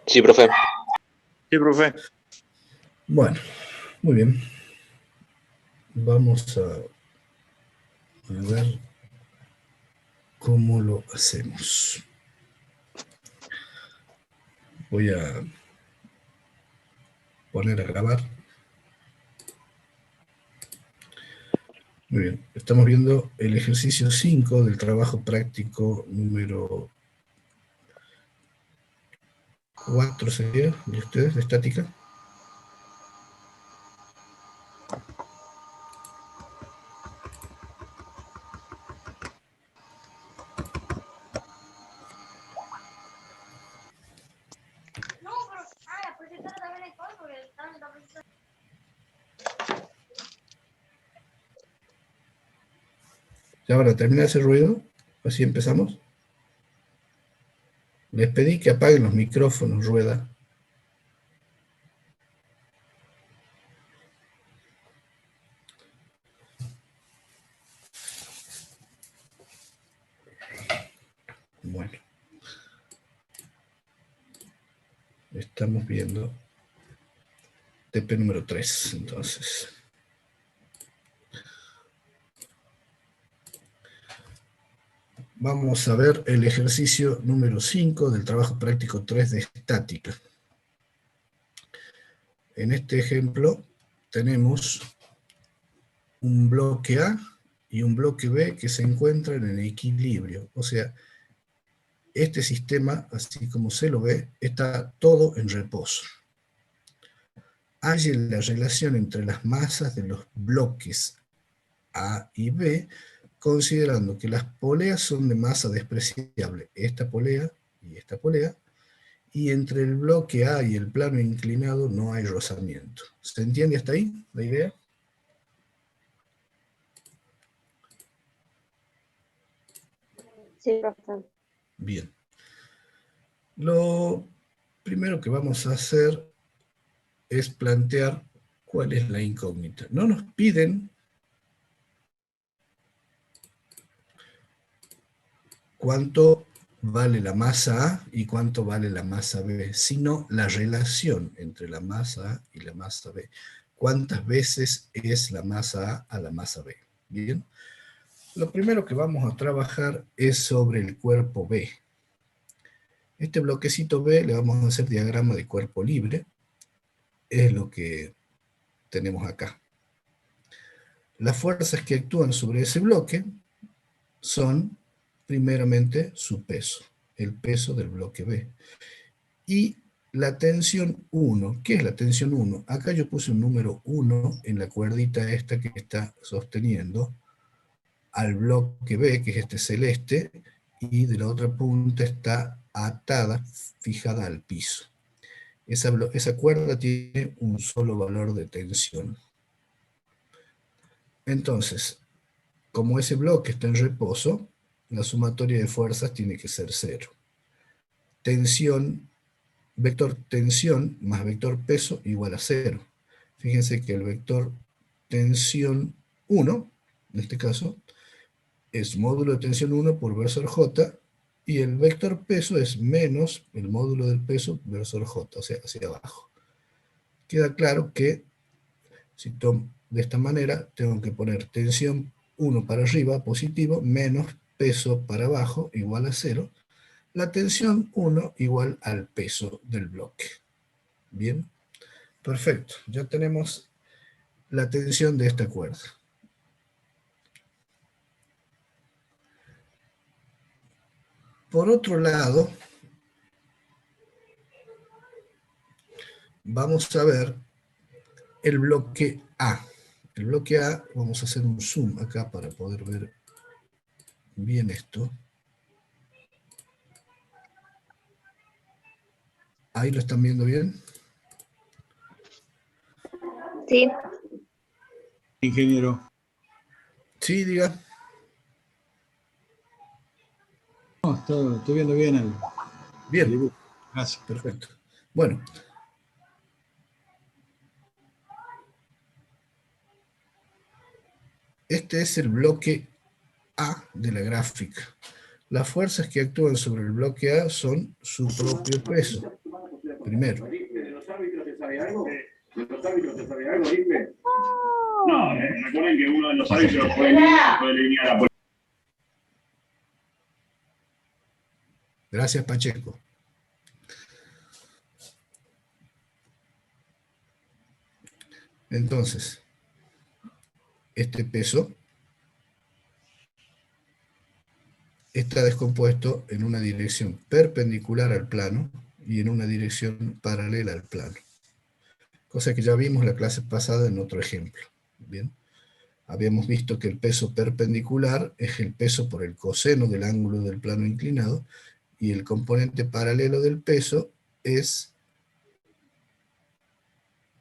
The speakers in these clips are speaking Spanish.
Sí, profe. Sí, profe. Bueno, muy bien. Vamos a ver cómo lo hacemos. Voy a poner a grabar. Muy bien, estamos viendo el ejercicio 5 del trabajo práctico número 4, ¿sería? ¿De ustedes, de estática? Ya van a terminar ese ruido, así empezamos. Les pedí que apaguen los micrófonos, Rueda. Bueno. Estamos viendo TP número 3, entonces. Vamos a ver el ejercicio número 5 del trabajo práctico 3 de estática. En este ejemplo tenemos un bloque A y un bloque B que se encuentran en equilibrio. O sea, este sistema, así como se lo ve, está todo en reposo. Halle la relación entre las masas de los bloques A y B, considerando que las poleas son de masa despreciable, esta polea y esta polea, y entre el bloque A y el plano inclinado no hay rozamiento. ¿Se entiende hasta ahí la idea? Sí, profesor. Bien. Lo primero que vamos a hacer es plantear cuál es la incógnita. No nos piden cuánto vale la masa A y cuánto vale la masa B, sino la relación entre la masa A y la masa B. ¿Cuántas veces es la masa A la masa B? Bien. Lo primero que vamos a trabajar es sobre el cuerpo B. Este bloquecito B le vamos a hacer diagrama de cuerpo libre. Es lo que tenemos acá. Las fuerzas que actúan sobre ese bloque son, primeramente, su peso, el peso del bloque B. Y la tensión 1, ¿qué es la tensión 1? Acá yo puse un número 1 en la cuerdita esta que está sosteniendo al bloque B, que es este celeste, y de la otra punta está atada, fijada al piso. Esa cuerda tiene un solo valor de tensión. Entonces, como ese bloque está en reposo, la sumatoria de fuerzas tiene que ser 0. Tensión, vector tensión más vector peso igual a 0. Fíjense que el vector tensión 1, en este caso, es módulo de tensión 1 por versor J, y el vector peso es menos el módulo del peso versor J, o sea, hacia abajo. Queda claro que si tomo de esta manera, tengo que poner tensión 1 para arriba, positivo, menos peso para abajo, igual a 0. La tensión 1 igual al peso del bloque. Bien, perfecto. Ya tenemos la tensión de esta cuerda. Por otro lado, vamos a ver el bloque A. El bloque A, vamos a hacer un zoom acá para poder ver bien esto. ¿Ahí lo están viendo bien? Sí. Ingeniero. Sí, diga. No, estoy viendo bien el Bien. dibujo. Gracias. Perfecto. Bueno. Este es el bloque A de la gráfica. Las fuerzas que actúan sobre el bloque A son su propio peso. primero. ¿De los árbitros se sabe algo? ¿De los árbitros se sabe algo, Lipe? No, recuerden que uno de los árbitros fue alinear a... Gracias, Pacheco. Entonces, este peso está descompuesto en una dirección perpendicular al plano y en una dirección paralela al plano. Cosa que ya vimos la clase pasada en otro ejemplo. Bien. Habíamos visto que el peso perpendicular es el peso por el coseno del ángulo del plano inclinado y el componente paralelo del peso es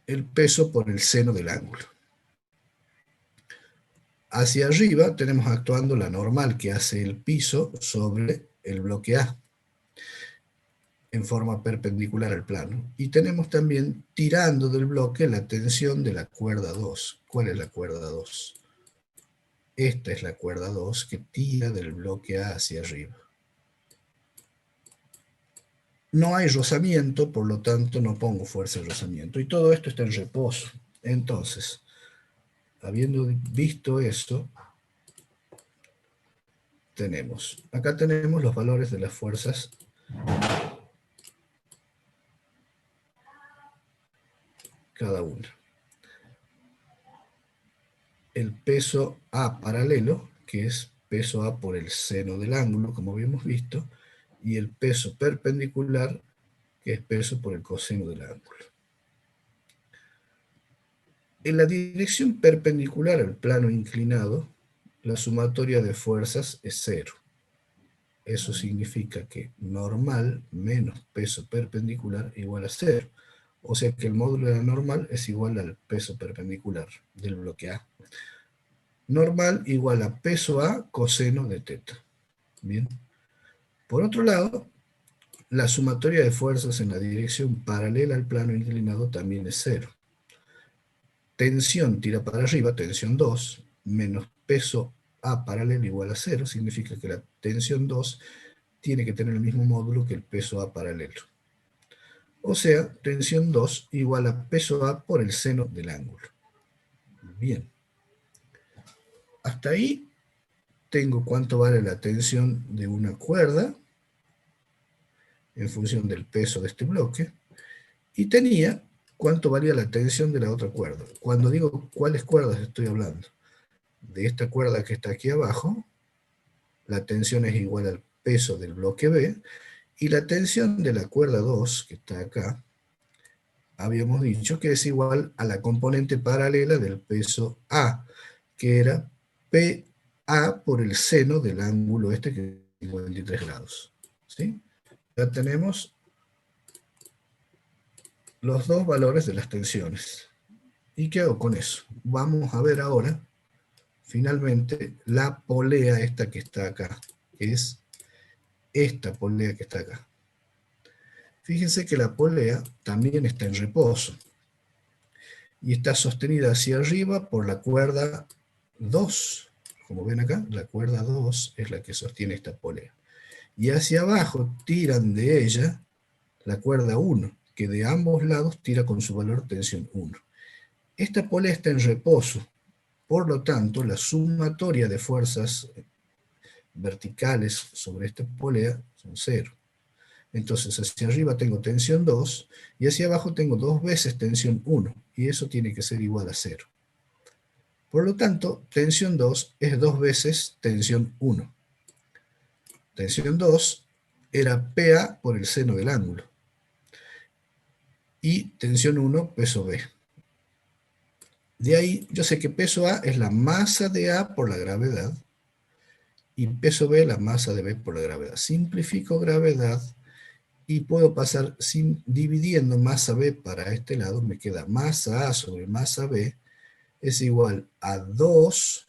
el peso por el seno del ángulo. Hacia arriba tenemos actuando la normal que hace el piso sobre el bloque A en forma perpendicular al plano. Y tenemos también tirando del bloque la tensión de la cuerda 2. ¿Cuál es la cuerda 2? Esta es la cuerda 2 que tira del bloque A hacia arriba. No hay rozamiento, por lo tanto no pongo fuerza de rozamiento. Y todo esto está en reposo. Entonces, habiendo visto esto, acá tenemos los valores de las fuerzas cada una. El peso A paralelo, que es peso A por el seno del ángulo, como habíamos visto, y el peso perpendicular, que es peso por el coseno del ángulo. En la dirección perpendicular al plano inclinado, la sumatoria de fuerzas es 0. Eso significa que normal menos peso perpendicular igual a 0. O sea que el módulo de la normal es igual al peso perpendicular del bloque A. Normal igual a peso A coseno de teta. Bien. Por otro lado, la sumatoria de fuerzas en la dirección paralela al plano inclinado también es 0. Tensión tira para arriba, tensión 2, menos peso A paralelo igual a 0, significa que la tensión 2 tiene que tener el mismo módulo que el peso A paralelo. O sea, tensión 2 igual a peso A por el seno del ángulo. Bien. Hasta ahí tengo cuánto vale la tensión de una cuerda en función del peso de este bloque, y tenía cuánto valía la tensión de la otra cuerda. Cuando digo cuáles cuerdas estoy hablando, de esta cuerda que está aquí abajo, la tensión es igual al peso del bloque B, y la tensión de la cuerda 2, que está acá, habíamos dicho que es igual a la componente paralela del peso A, que era PA por el seno del ángulo este, que es 53 grados. ¿Sí? Ya tenemos los dos valores de las tensiones. ¿Y qué hago con eso? Vamos a ver ahora, finalmente, la polea esta que está acá, que es esta polea que está acá. Fíjense que la polea también está en reposo, y está sostenida hacia arriba por la cuerda 2. Como ven acá, la cuerda 2 es la que sostiene esta polea. Y hacia abajo tiran de ella la cuerda 1, que de ambos lados tira con su valor tensión 1. Esta polea está en reposo, por lo tanto, la sumatoria de fuerzas verticales sobre esta polea son 0. Entonces, hacia arriba tengo tensión 2, y hacia abajo tengo 2 veces tensión 1, y eso tiene que ser igual a 0. Por lo tanto, tensión 2 es 2 veces tensión 1. Tensión 2 era PA por el seno del ángulo, y tensión 1, peso B. De ahí, yo sé que peso A es la masa de A por la gravedad, y peso B la masa de B por la gravedad. Simplifico gravedad, y puedo pasar dividiendo masa B para este lado, me queda masa A sobre masa B, es igual a 2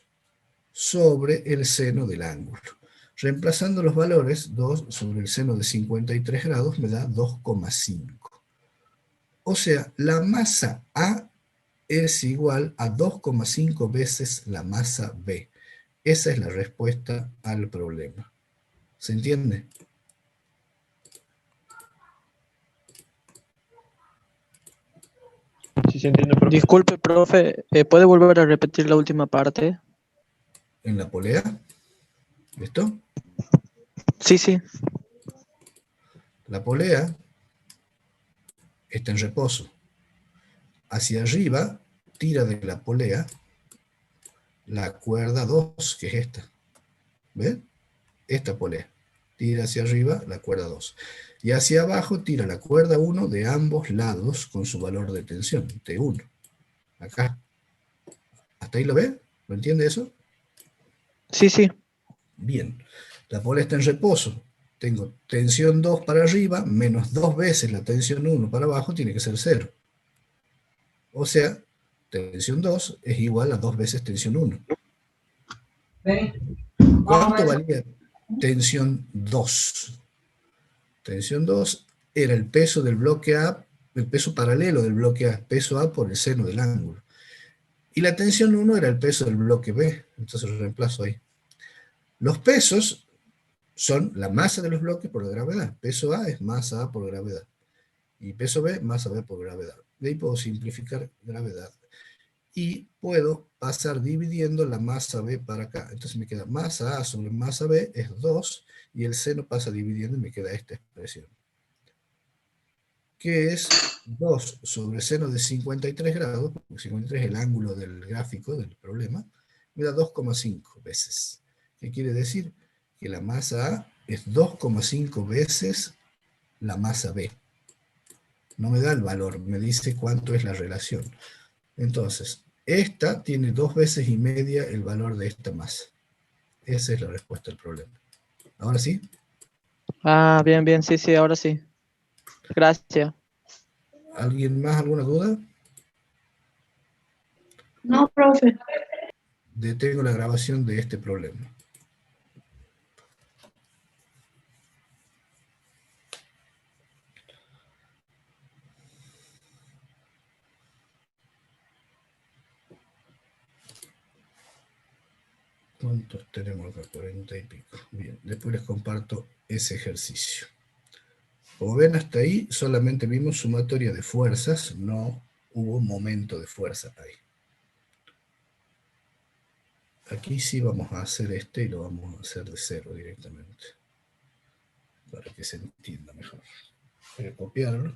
sobre el seno del ángulo. Reemplazando los valores, 2 sobre el seno de 53 grados me da 2,5. O sea, la masa A es igual a 2,5 veces la masa B. Esa es la respuesta al problema. ¿Se entiende? Sí se entiende, profe. Disculpe, profe, ¿puede volver a repetir la última parte? En la polea. ¿Listo? Sí, sí. La polea está en reposo. Hacia arriba tira de la polea la cuerda 2, que es esta. ¿Ven? Esta polea. Tira hacia arriba la cuerda 2. Y hacia abajo tira la cuerda 1 de ambos lados con su valor de tensión, T1. Acá. ¿Hasta ahí lo ve? ¿Lo entiende eso? Sí, sí. Bien. La polea está en reposo. Tengo tensión 2 para arriba, menos 2 veces la tensión 1 para abajo, tiene que ser 0. O sea, tensión 2 es igual a 2 veces tensión 1. ¿Cuánto valía tensión 2? Tensión 2 era el peso del bloque A, el peso paralelo del bloque A, peso A por el seno del ángulo. Y la tensión 1 era el peso del bloque B, entonces lo reemplazo ahí. Los pesos son la masa de los bloques por la gravedad. Peso A es masa A por gravedad. Y peso B, masa B por gravedad. De ahí puedo simplificar gravedad. Y puedo pasar dividiendo la masa B para acá. Entonces me queda masa A sobre masa B es 2, y el seno pasa dividiendo y me queda esta expresión, que es 2 sobre seno de 53 grados, porque 53 es el ángulo del gráfico del problema, me da 2,5 veces. ¿Qué quiere decir? Que la masa A es 2,5 veces la masa B. No me da el valor, me dice cuánto es la relación. Entonces, esta tiene 2 veces y media el valor de esta masa. Esa es la respuesta al problema. ¿Ahora sí? Ah, bien, bien, sí, sí, ahora sí. Gracias. ¿Alguien más? ¿Alguna duda? No, profe. Detengo la grabación de este problema. ¿Cuántos tenemos acá? 40 y pico. Bien, después les comparto ese ejercicio. Como ven, hasta ahí solamente vimos sumatoria de fuerzas, no hubo momento de fuerza ahí. Aquí sí vamos a hacer este y lo vamos a hacer de 0 directamente, para que se entienda mejor. Voy a copiarlo.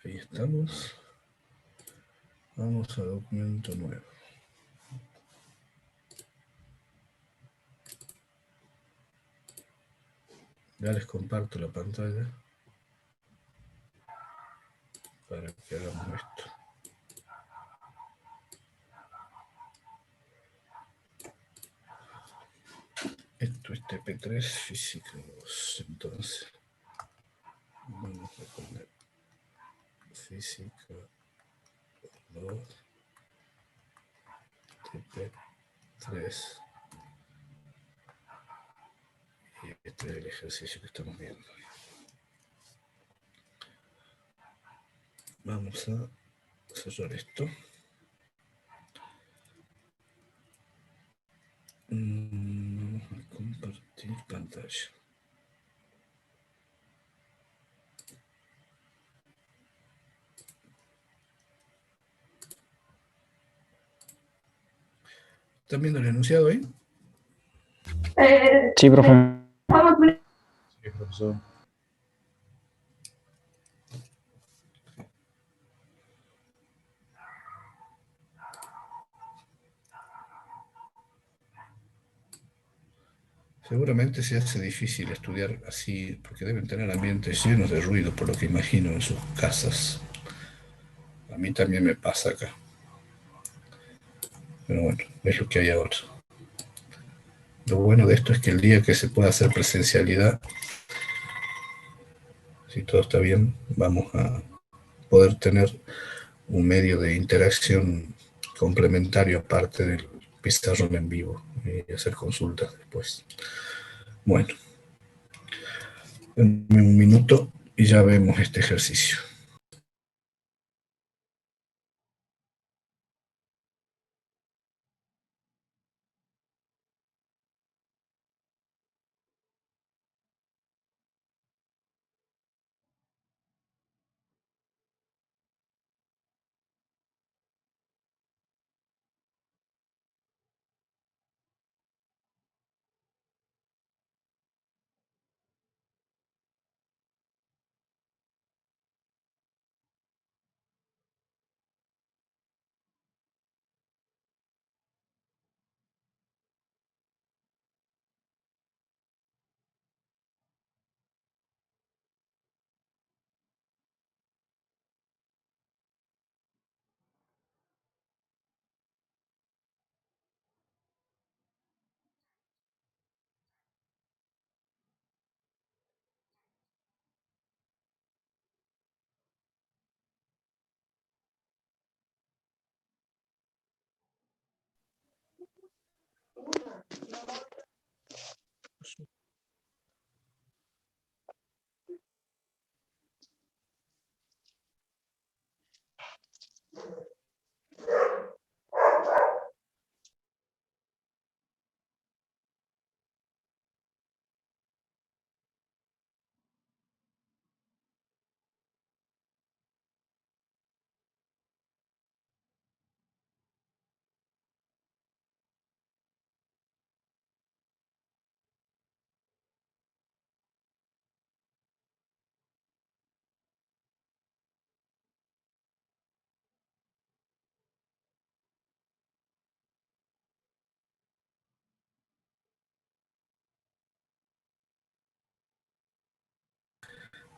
Ahí estamos. Vamos a documento nuevo. Ya les comparto la pantalla para que hagamos esto. Esto es TP3, física 2. Entonces, vamos a poner física 2, TP3. Y este es el ejercicio que estamos viendo. Vamos a cerrar esto. Vamos a compartir pantalla. ¿Están viendo el enunciado ahí? Sí, profe. Sí, profesor. Seguramente se hace difícil estudiar así, porque deben tener ambientes llenos de ruido, por lo que imagino, en sus casas. A mí también me pasa acá. Pero bueno, es lo que hay ahora. Lo bueno de esto es que el día que se pueda hacer presencialidad, si todo está bien, vamos a poder tener un medio de interacción complementario aparte pizarrón en vivo y hacer consultas después. Bueno, en un minuto y ya vemos este ejercicio.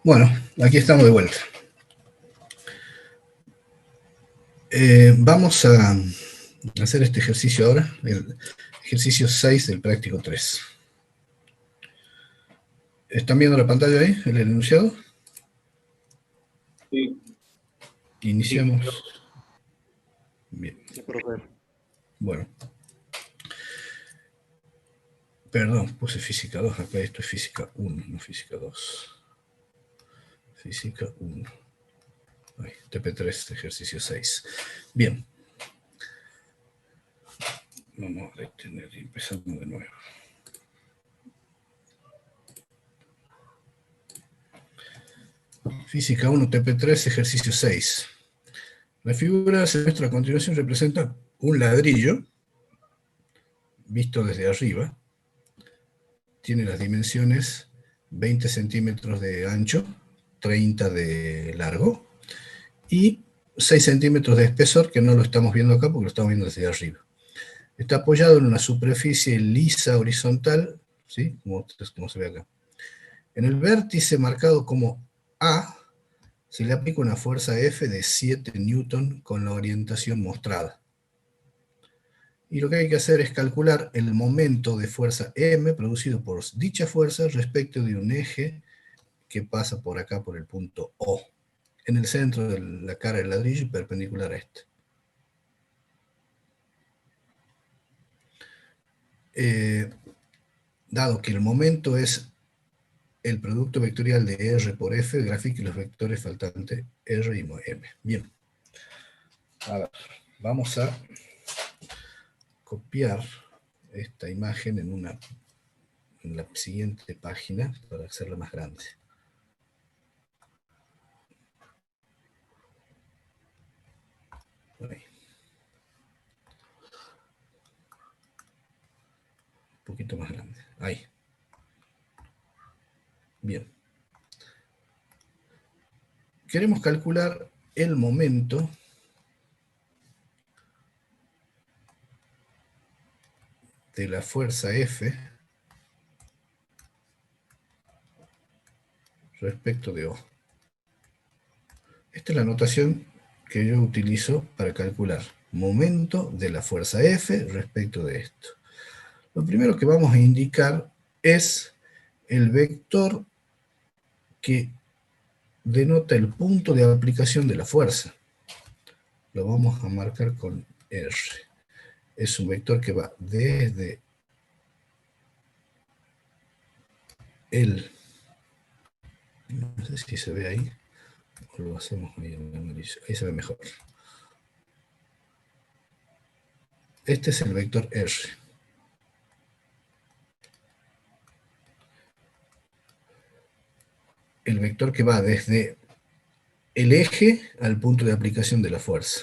Bueno, aquí estamos de vuelta. Vamos a hacer este ejercicio ahora, el ejercicio 6 del práctico 3. ¿Están viendo la pantalla ahí, el enunciado? Sí. Iniciamos. Bien. Sí, profe. Bueno. Perdón, puse física 2, acá esto es física 1, no física 2. Física 1. Ahí, TP3, ejercicio 6. Bien. Vamos a detener y empezamos de nuevo. Física 1, TP3, ejercicio 6. La figura que se muestra a continuación representa un ladrillo visto desde arriba. Tiene las dimensiones 20 centímetros de ancho, 30 de largo y 6 centímetros de espesor, que no lo estamos viendo acá porque lo estamos viendo desde arriba. Está apoyado en una superficie lisa horizontal, ¿sí? Como se ve acá. En el vértice marcado como A, se le aplica una fuerza F de 7 newton con la orientación mostrada. Y lo que hay que hacer es calcular el momento de fuerza M producido por dicha fuerza respecto de un eje que pasa por acá, por el punto O, en el centro de la cara del ladrillo y perpendicular a este. Dado que el momento es el producto vectorial de R por F, grafique los vectores faltantes R y M. Bien. A ver, vamos a copiar esta imagen en la siguiente página para hacerla más grande. Ahí. Un poquito más grande. Ahí. Bien. Queremos calcular el momento de la fuerza F respecto de O. Esta es la notación que yo utilizo para calcular momento de la fuerza F respecto de esto. Lo primero que vamos a indicar es el vector que denota el punto de aplicación de la fuerza. Lo vamos a marcar con R. es un vector que va desde el, no sé si se ve ahí, o lo hacemos ahí en el amarillo, ahí se ve mejor. Este es el vector R. El vector que va desde el eje al punto de aplicación de la fuerza.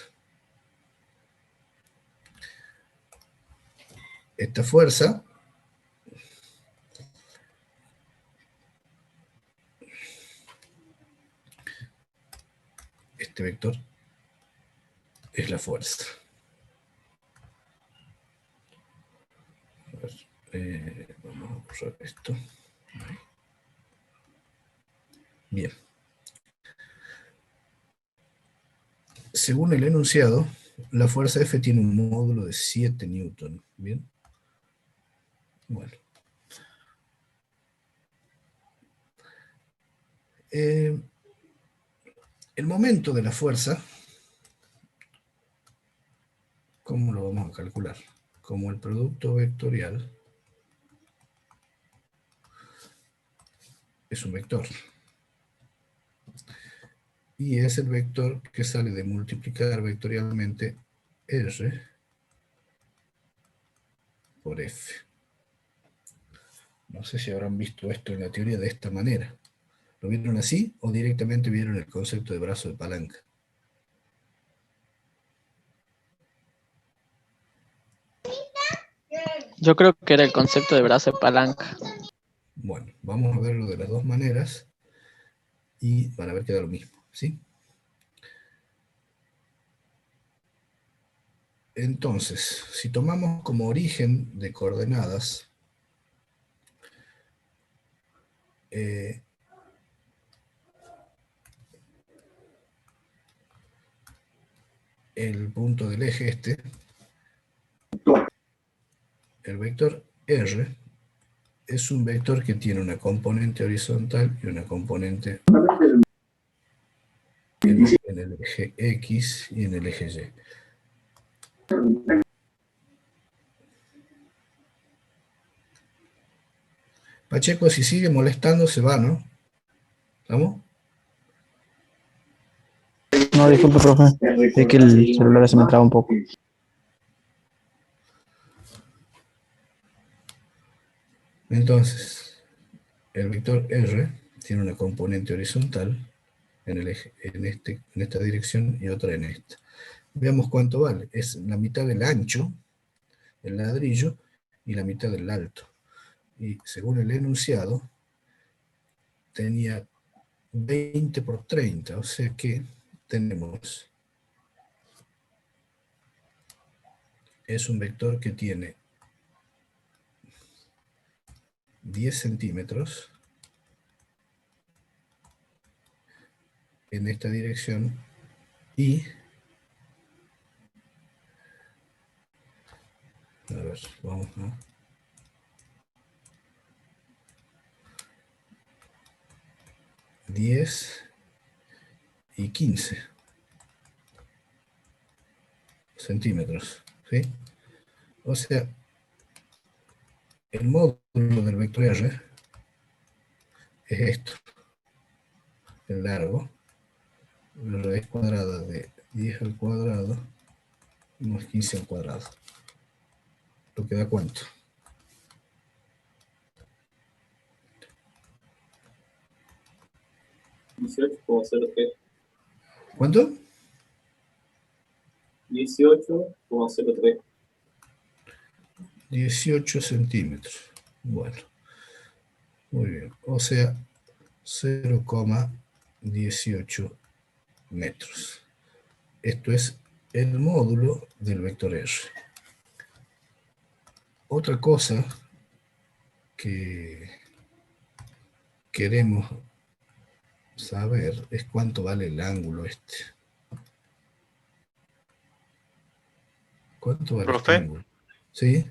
Esta fuerza este vector es la fuerza. A ver, vamos a borrar esto. Ahí. Bien. Según el enunciado, la fuerza F tiene un módulo de 7 newton. Bien. Bueno. El momento de la fuerza, ¿cómo lo vamos a calcular? Como el producto vectorial es un vector. Y es el vector que sale de multiplicar vectorialmente R por F. No sé si habrán visto esto en la teoría de esta manera. ¿Lo vieron así o directamente vieron el concepto de brazo de palanca? Yo creo que era el concepto de brazo de palanca. Bueno, vamos a verlo de las dos maneras y van a ver que da lo mismo, ¿sí? Entonces, si tomamos como origen de coordenadas el punto del eje este, el vector R es un vector que tiene una componente horizontal y una componente en el eje X y en el eje Y. Pacheco, si sigue molestando, se va, ¿no? ¿Estamos? No, disculpe, profe. Es que el celular se me traba un poco. Entonces, el vector R tiene una componente horizontal en el eje, en esta dirección y otra en esta. Veamos cuánto vale. Es la mitad del ancho, el ladrillo, y la mitad del alto. Y según el enunciado, tenía 20 por 30, o sea que tenemos, es un vector que tiene 10 centímetros en esta dirección y, a ver, vamos a... y 15 centímetros, ¿sí? O sea, el módulo del vector R es esto, el largo, la raíz cuadrada de 10 al cuadrado más 15 al cuadrado. ¿Lo que da cuánto? ¿Cuánto? 18,03. 18 centímetros. Bueno, muy bien. O sea, 0,18 metros. Esto es el módulo del vector R. Otra cosa que queremos saber es cuánto vale el ángulo este. ¿Cuánto vale este Profe, ángulo? ¿Sí?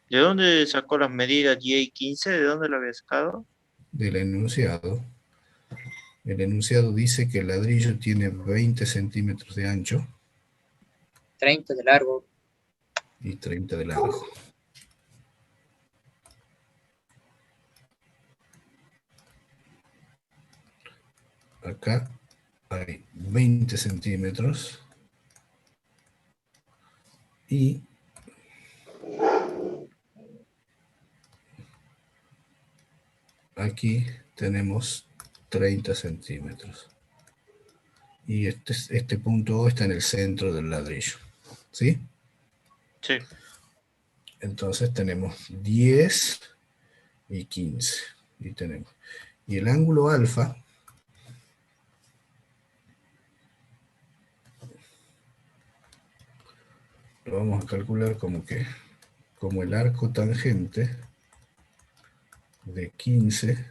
¿de dónde sacó las medidas 10 y 15? ¿De dónde lo había sacado? Del enunciado. El enunciado dice que el ladrillo tiene 20 centímetros de ancho. 30 de largo. y 30 de largo. Acá hay 20 centímetros y aquí tenemos 30 centímetros. Y este punto O está en el centro del ladrillo. ¿Sí? Sí. Entonces tenemos 10 y 15. Y el ángulo alfa lo vamos a calcular como el arco tangente de 15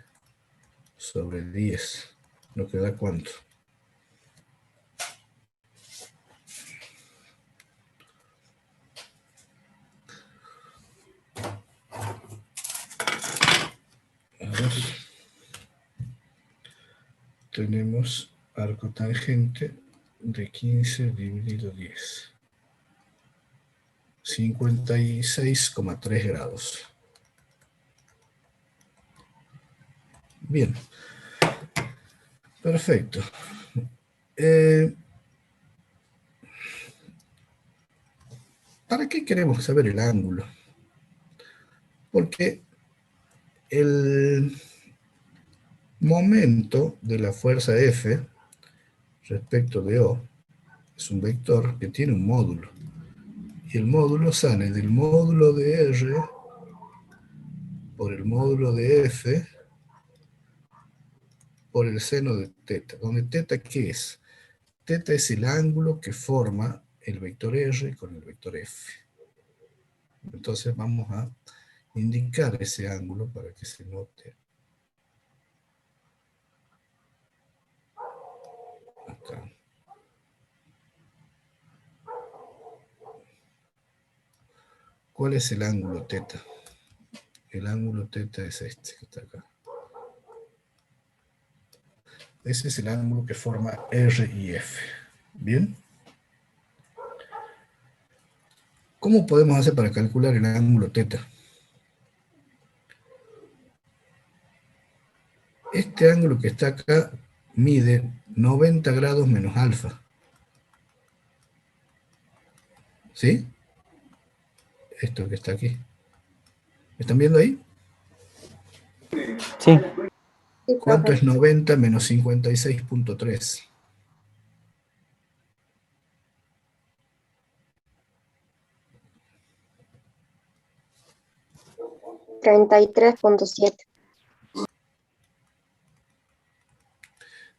sobre 10. ¿Nos queda cuánto? A ver. Tenemos arco tangente de 15 dividido 10. 56,3 grados. Bien. Perfecto. ¿Para qué queremos saber el ángulo? Porque el momento de la fuerza F respecto de O es un vector que tiene un módulo. Y el módulo sale del módulo de R por el módulo de F por el seno de teta. Donde teta, ¿qué es? Teta es el ángulo que forma el vector R con el vector F. Entonces vamos a indicar ese ángulo para que se note. Acá. ¿Cuál es el ángulo teta? El ángulo teta es este que está acá. Ese es el ángulo que forma R y F. ¿Bien? ¿Cómo podemos hacer para calcular el ángulo teta? Este ángulo que está acá mide 90 grados menos alfa. ¿Sí? Esto que está aquí. ¿Me están viendo ahí? Sí. ¿Cuánto es 90 menos 56,3? 33,7.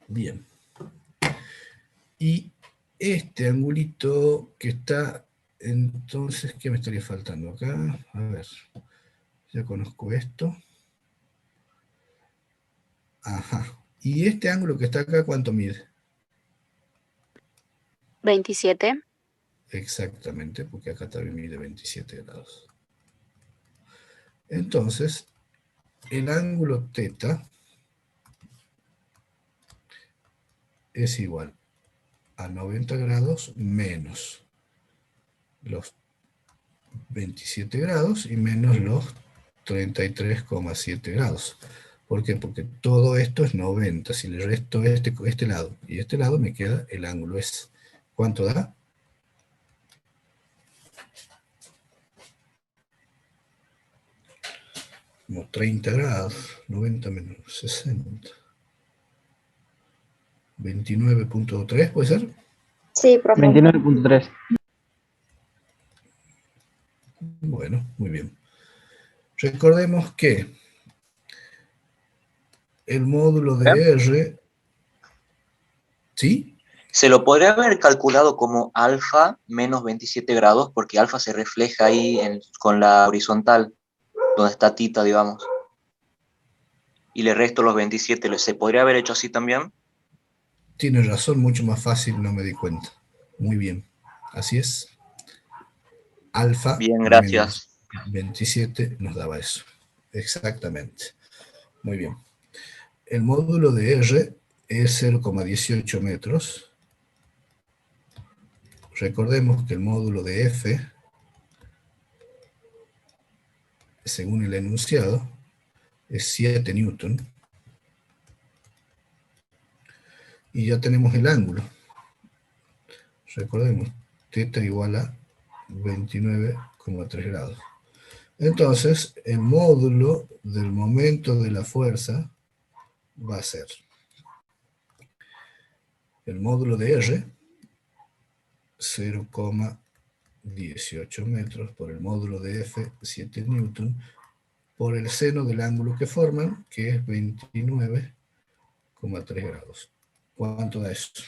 Bien. Y este angulito que está, entonces, ¿qué me estaría faltando acá? A ver, ya conozco esto. Ajá. ¿Y este ángulo que está acá, cuánto mide? 27. Exactamente, porque acá también mide 27 grados. Entonces, el ángulo teta es igual a 90 grados menos los 27 grados y menos los 33,7 grados. ¿Por qué? Porque todo esto es 90. Si le resto este lado y este lado, me queda el ángulo S. ¿Cuánto da? Como 30 grados. 90 menos 60. 29,3, ¿puede ser? Sí, profe. 29,3. Bueno, muy bien. Recordemos que el módulo de R, ¿sí? Se lo podría haber calculado como alfa menos 27 grados, porque alfa se refleja ahí con la horizontal, donde está tita, digamos. Y le resto los 27. ¿Se podría haber hecho así también? Tiene razón, mucho más fácil, no me di cuenta. Muy bien, así es. Alfa Bien, gracias. menos 27 nos daba eso. Exactamente. Muy bien. El módulo de R es 0,18 metros. Recordemos que el módulo de F según el enunciado, es 7 newton. Y ya tenemos el ángulo. Recordemos, θ igual a 29,3 grados. Entonces, el módulo del momento de la fuerza va a ser el módulo de R, 0,18 metros, por el módulo de F, 7 newton, por el seno del ángulo que forman, que es 29,3 grados. ¿Cuánto da esto?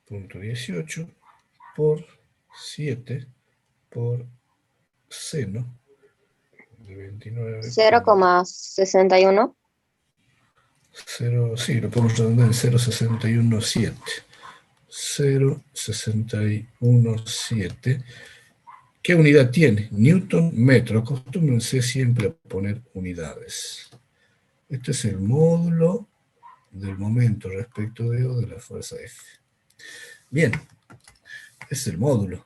Punto 18 por 7 por seno de 29. 0,61. Sí, lo podemos redondear en 0,617. 0,617. ¿Qué unidad tiene? Newton metro. Acostúmbrense siempre a poner unidades. Este es el módulo del momento respecto de O de la fuerza F. Bien, es el módulo.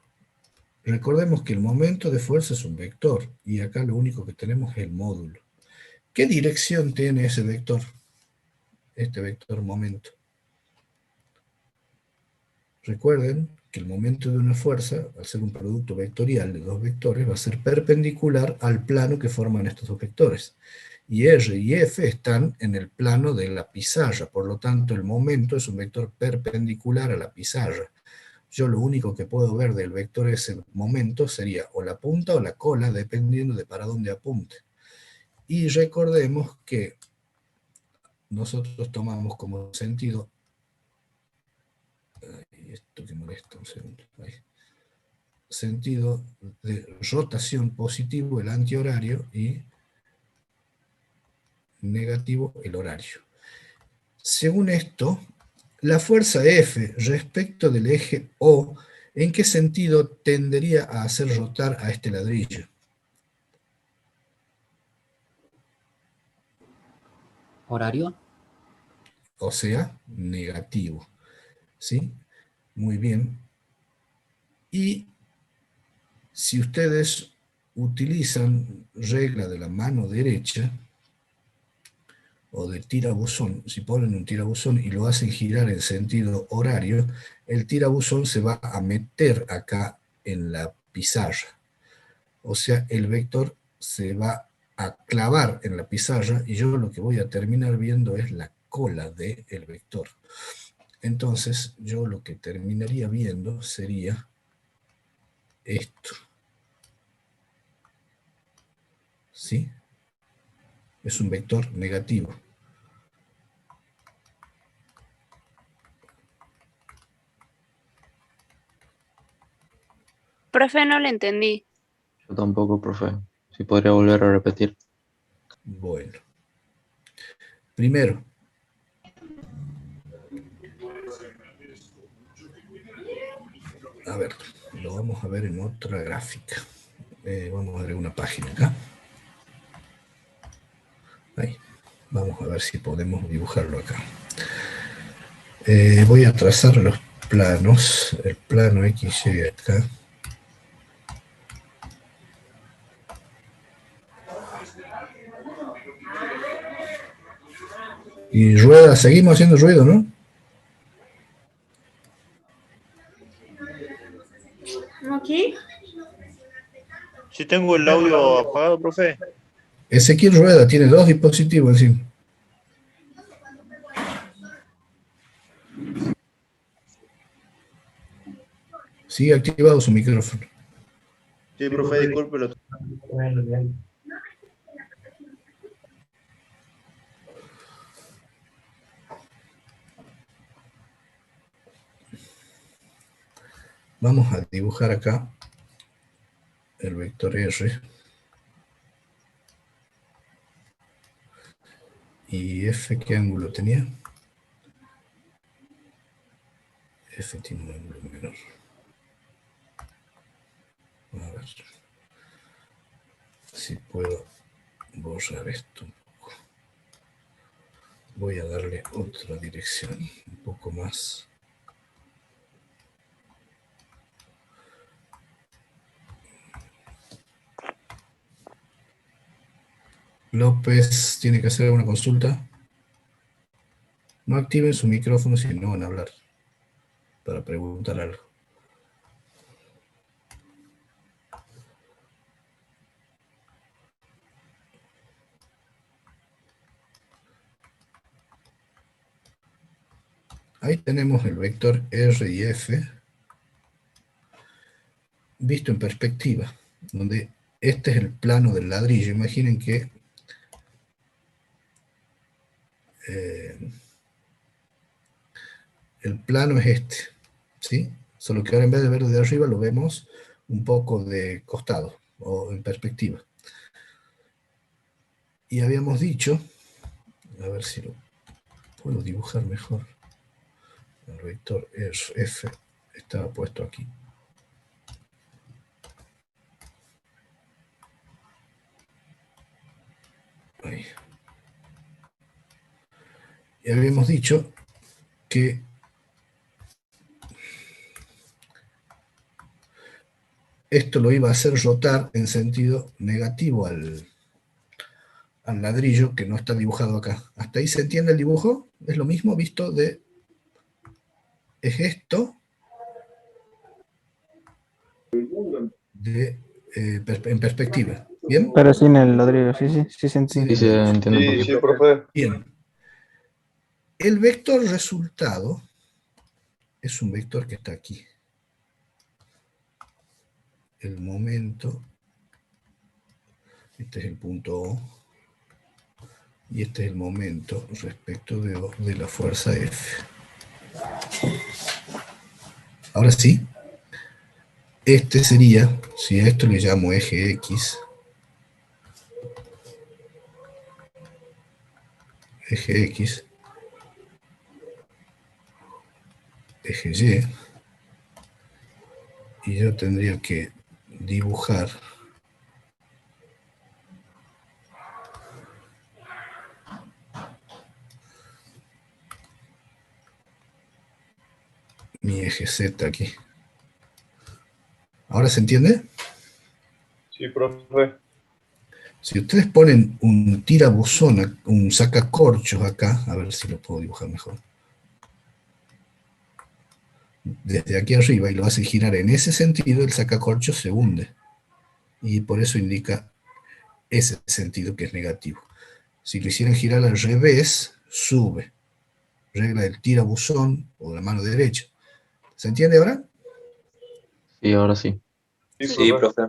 Recordemos que el momento de fuerza es un vector, y acá lo único que tenemos es el módulo. ¿Qué dirección tiene ese vector? Este vector momento. Recuerden que el momento de una fuerza, al ser un producto vectorial de dos vectores, va a ser perpendicular al plano que forman estos dos vectores. Y R y F están en el plano de la pizarra, por lo tanto el momento es un vector perpendicular a la pizarra. Yo lo único que puedo ver del vector ese momento sería o la punta o la cola, dependiendo de para dónde apunte. Y recordemos que nosotros tomamos como sentido, esto que molesta un segundo, ahí, sentido de rotación positivo el antihorario y negativo el horario. Según esto, la fuerza F respecto del eje O, ¿en qué sentido tendería a hacer rotar a este ladrillo? ¿Horario? O sea, negativo. ¿Sí? Muy bien. Y si ustedes utilizan regla de la mano derecha, o de tirabuzón, si ponen un tirabuzón y lo hacen girar en sentido horario, el tirabuzón se va a meter acá en la pizarra. O sea, el vector se va a clavar en la pizarra y yo lo que voy a terminar viendo es la cola del vector. Entonces, yo lo que terminaría viendo sería esto. ¿Sí? Es un vector negativo. Profe, no le entendí. Yo tampoco, profe. Si podría volver a repetir. Bueno. Primero, a ver, lo vamos a ver en otra gráfica. Vamos a ver una página acá. Ahí. Vamos a ver si podemos dibujarlo acá. Voy a trazar los planos. El plano X llega acá. Y rueda, seguimos haciendo ruido, ¿no? ¿Aquí? Si tengo el audio apagado, profe. Ezequiel rueda, tiene dos dispositivos encima. Sigue activado su micrófono. Sí, profe, discúlpelo. Vamos a dibujar acá el vector R. ¿Y F qué ángulo tenía? F tiene un ángulo menor. A ver. si puedo borrar esto un poco. Voy a darle otra dirección, un poco más. López tiene que hacer una consulta. No activen su micrófono si no van a hablar para preguntar algo. Ahí tenemos el vector R y F visto en perspectiva, donde este es el plano del ladrillo. Imaginen que el plano es este, ¿sí? Solo que ahora en vez de verlo de arriba lo vemos un poco de costado o en perspectiva. Y habíamos dicho, a ver si lo puedo dibujar mejor. El vector F estaba puesto aquí. Ahí. Y habíamos dicho que esto lo iba a hacer rotar en sentido negativo al ladrillo que no está dibujado acá. ¿Hasta ahí se entiende el dibujo? Es lo mismo visto de... Es esto en perspectiva. ¿Bien? Pero sin el ladrillo, sí se entiende. Sí, se entiende un poquito. Sí, profe. Bien. El vector resultado es un vector que está aquí. El momento, este es el punto O, y este es el momento respecto de la fuerza F. Ahora sí, este sería, si a esto le llamo eje X, eje X, eje Y, y yo tendría que dibujar mi eje Z aquí. ¿Ahora se entiende? Sí, profe. Si ustedes ponen un tirabuzón, un sacacorchos acá, a ver si lo puedo dibujar mejor. Desde aquí arriba y lo hace girar en ese sentido, el sacacorchos se hunde. Y por eso indica ese sentido que es negativo. Si lo hicieran girar al revés, sube. Regla del tirabuzón o de la mano derecha. ¿Se entiende ahora? Sí, ahora sí. Sí, profe.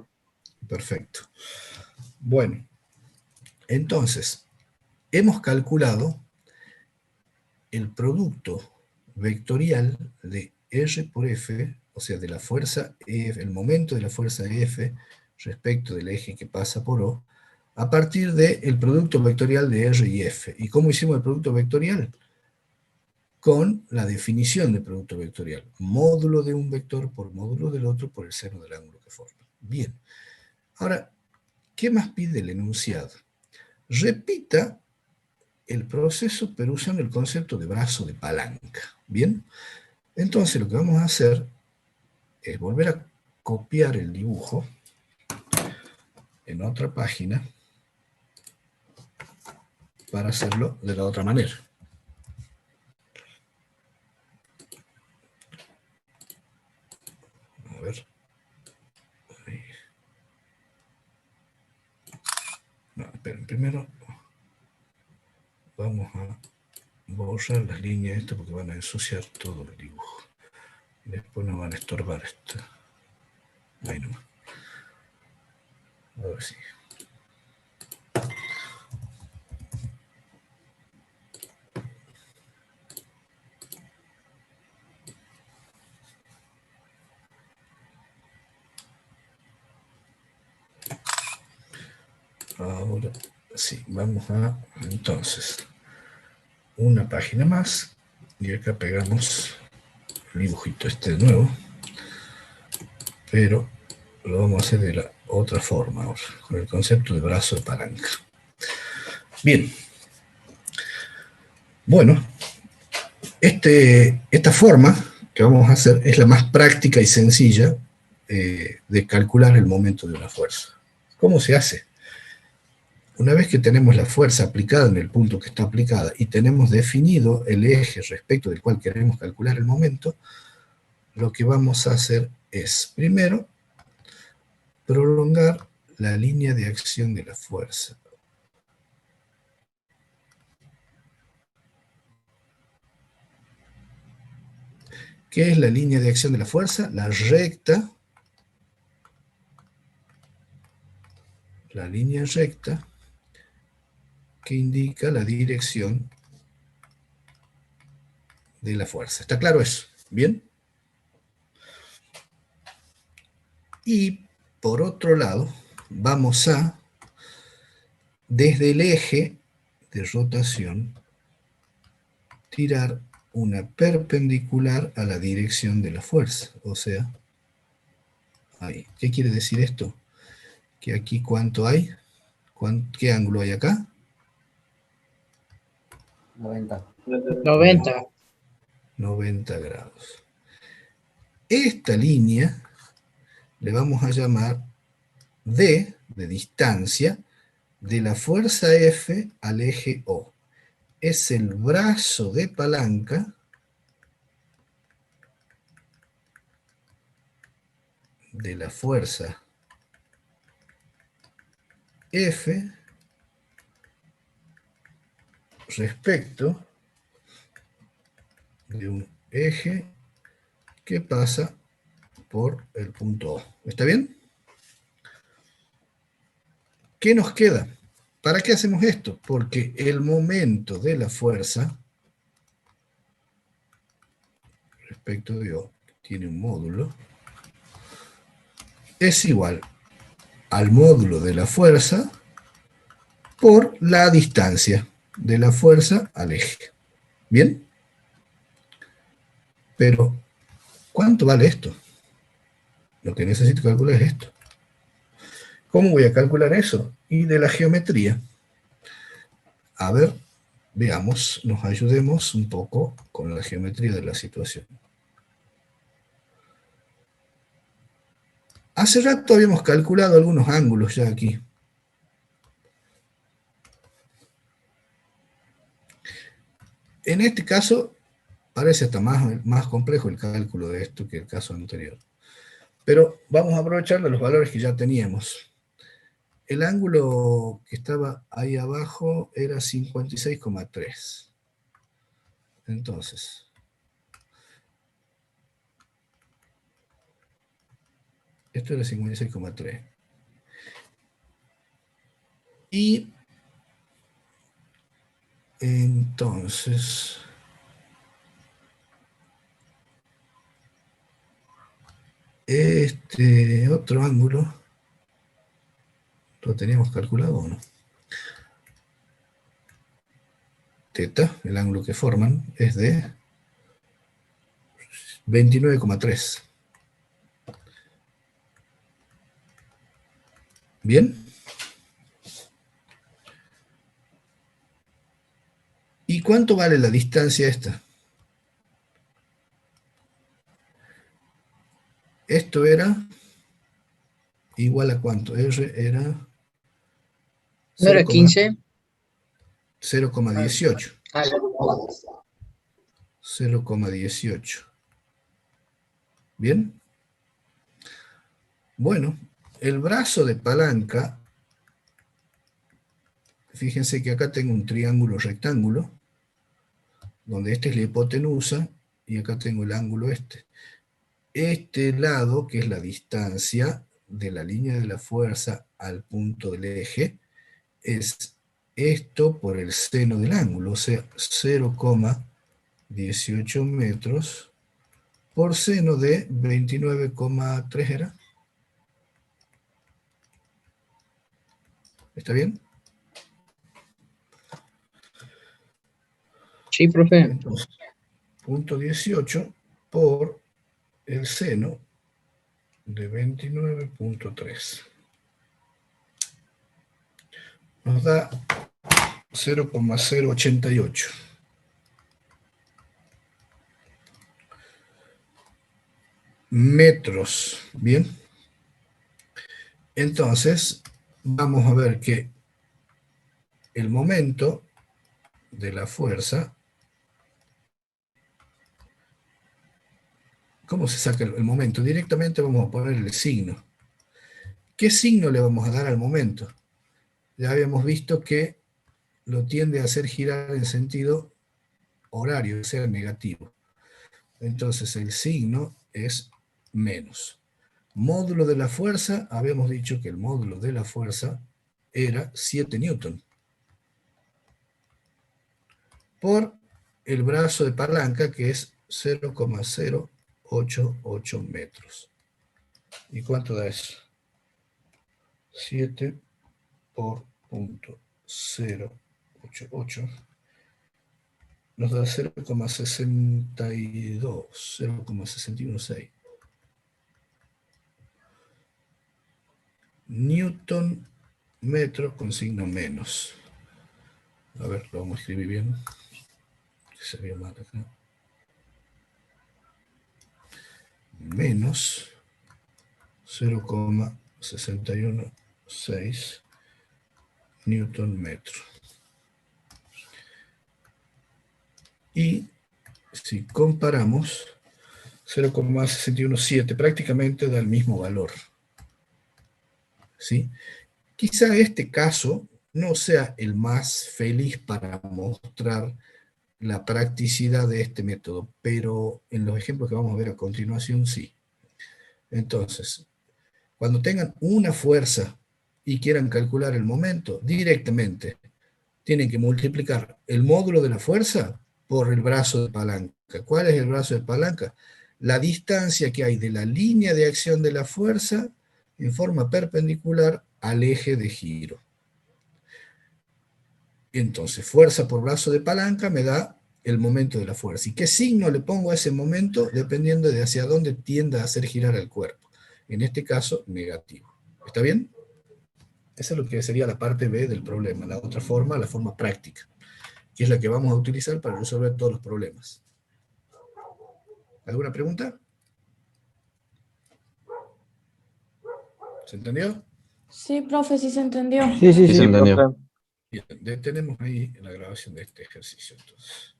Perfecto. Bueno, entonces, hemos calculado el producto vectorial de R por F, o sea, de la fuerza F, el momento de la fuerza F respecto del eje que pasa por O, a partir del producto vectorial de R y F. ¿Y cómo hicimos el producto vectorial? Con la definición de producto vectorial. Módulo de un vector por módulo del otro por el seno del ángulo que forma. Bien. Ahora, ¿qué más pide el enunciado? Repita el proceso, pero usando el concepto de brazo de palanca. ¿Bien? Entonces lo que vamos a hacer es volver a copiar el dibujo en otra página para hacerlo de la otra manera. A ver. Ahí. No, esperen, primero vamos a borrar las líneas estas porque van a ensuciar todo el dibujo. Después nos van a estorbar esto. Ahí nomás. A ver si. Ahora sí, vamos a, entonces, una página más, y acá pegamos el dibujito este de nuevo, pero lo vamos a hacer de la otra forma ahora, con el concepto de brazo de palanca. Bien. Bueno, esta forma que vamos a hacer es la más práctica y sencilla de calcular el momento de una fuerza. ¿Cómo se hace? Una vez que tenemos la fuerza aplicada en el punto que está aplicada y tenemos definido el eje respecto del cual queremos calcular el momento, lo que vamos a hacer es, primero, prolongar la línea de acción de la fuerza. ¿Qué es la línea de acción de la fuerza? La recta, la línea recta que indica la dirección de la fuerza. ¿Está claro eso? ¿Bien? Y por otro lado, vamos a, desde el eje de rotación, tirar una perpendicular a la dirección de la fuerza. O sea, ahí. ¿Qué quiere decir esto? Que aquí, ¿cuánto hay? ¿Qué ángulo hay acá? 90. 90 grados. Esta línea le vamos a llamar D, de distancia, de la fuerza F al eje O. Es el brazo de palanca de la fuerza F respecto de un eje que pasa por el punto O. ¿Está bien? ¿Qué nos queda? ¿Para qué hacemos esto? Porque el momento de la fuerza respecto de O tiene un módulo, es igual al módulo de la fuerza por la distancia de la fuerza al eje. ¿Bien? Pero, ¿cuánto vale esto? Lo que necesito calcular es esto. ¿Cómo voy a calcular eso? Y de la geometría. A ver, veamos, nos ayudemos un poco con la geometría de la situación. Hace rato habíamos calculado algunos ángulos ya aquí. En este caso, parece hasta más complejo el cálculo de esto que el caso anterior. Pero vamos a aprovechar de los valores que ya teníamos. El ángulo que estaba ahí abajo era 56,3. Entonces, esto era 56,3. Y entonces, este otro ángulo, ¿lo teníamos calculado o no? Teta, el ángulo que forman, es de 29,3. ¿Bien? ¿Y cuánto vale la distancia esta? Esto era igual a cuánto? R era... ¿No era 15? 0,18. 0,18. ¿Bien? Bueno, el brazo de palanca, fíjense que acá tengo un triángulo rectángulo, donde este es la hipotenusa, y acá tengo el ángulo este. Este lado, que es la distancia de la línea de la fuerza al punto del eje, es esto por el seno del ángulo, o sea, 0,18 metros por seno de 29,3 era. ¿Está bien? Sí, profe. Entonces, punto 18 por el seno de 29.3. Nos da 0,088. Metros. Bien. Entonces, vamos a ver que el momento de la fuerza, ¿cómo se saca el momento? Directamente vamos a poner el signo. ¿Qué signo le vamos a dar al momento? Ya habíamos visto que lo tiende a hacer girar en sentido horario, o sea, negativo. Entonces el signo es menos. Módulo de la fuerza, habíamos dicho que el módulo de la fuerza era 7 newton. Por el brazo de palanca, que es 0,088 metros. ¿Y cuánto da eso? 7 por punto 0,88 nos da 0,62, 0,616. Newton metro con signo menos. A ver, lo vamos a escribir bien. Que se vea mal acá. Menos 0,616 Newton metro. Y si comparamos 0,617, prácticamente da el mismo valor. ¿Sí? Quizá este caso no sea el más feliz para mostrar la practicidad de este método, pero en los ejemplos que vamos a ver a continuación sí. Entonces, cuando tengan una fuerza y quieran calcular el momento, directamente tienen que multiplicar el módulo de la fuerza por el brazo de palanca. ¿Cuál es el brazo de palanca? La distancia que hay de la línea de acción de la fuerza en forma perpendicular al eje de giro. Entonces, fuerza por brazo de palanca me da el momento de la fuerza. ¿Y qué signo le pongo a ese momento? Dependiendo de hacia dónde tienda a hacer girar el cuerpo. En este caso, negativo. ¿Está bien? Esa es lo que sería la parte B del problema. La otra forma, la forma práctica, que es la que vamos a utilizar para resolver todos los problemas. ¿Alguna pregunta? ¿Se entendió? Sí, profe, sí se entendió. Sí, sí, Sí, se sí. entendió. Bien, detenemos ahí la grabación de este ejercicio. Entonces.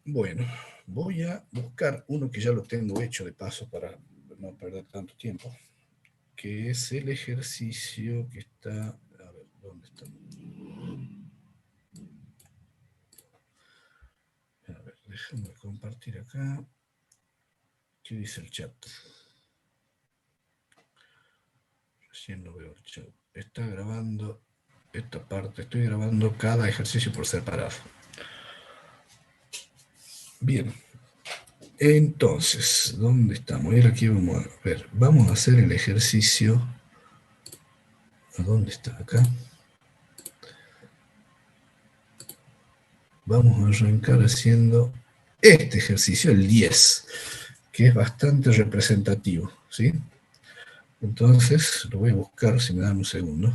Bueno, voy a buscar uno que ya lo tengo hecho de paso para no perder tanto tiempo, que es el ejercicio que está... A ver, ¿dónde está? A ver, déjame compartir acá. ¿Qué dice el chat? Recién no veo el chat. Está grabando esta parte. Estoy grabando cada ejercicio por separado. Bien. Entonces, ¿dónde estamos? Ahora aquí vamos a ver. Vamos a hacer el ejercicio. ¿A dónde está? Acá. Vamos a arrancar haciendo este ejercicio, el 10, que es bastante representativo, ¿sí? Entonces, lo voy a buscar, si me dan un segundo.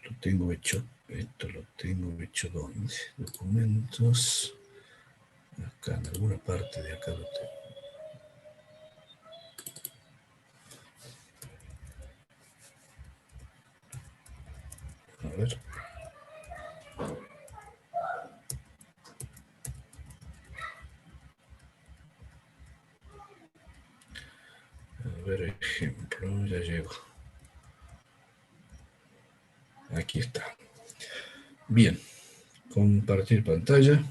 Lo tengo hecho. Esto lo tengo hecho, ¿dónde? Documentos. Acá, en alguna parte de acá lo tengo. A ver. A ver, ejemplo, ya llego. Aquí está. Bien, compartir pantalla.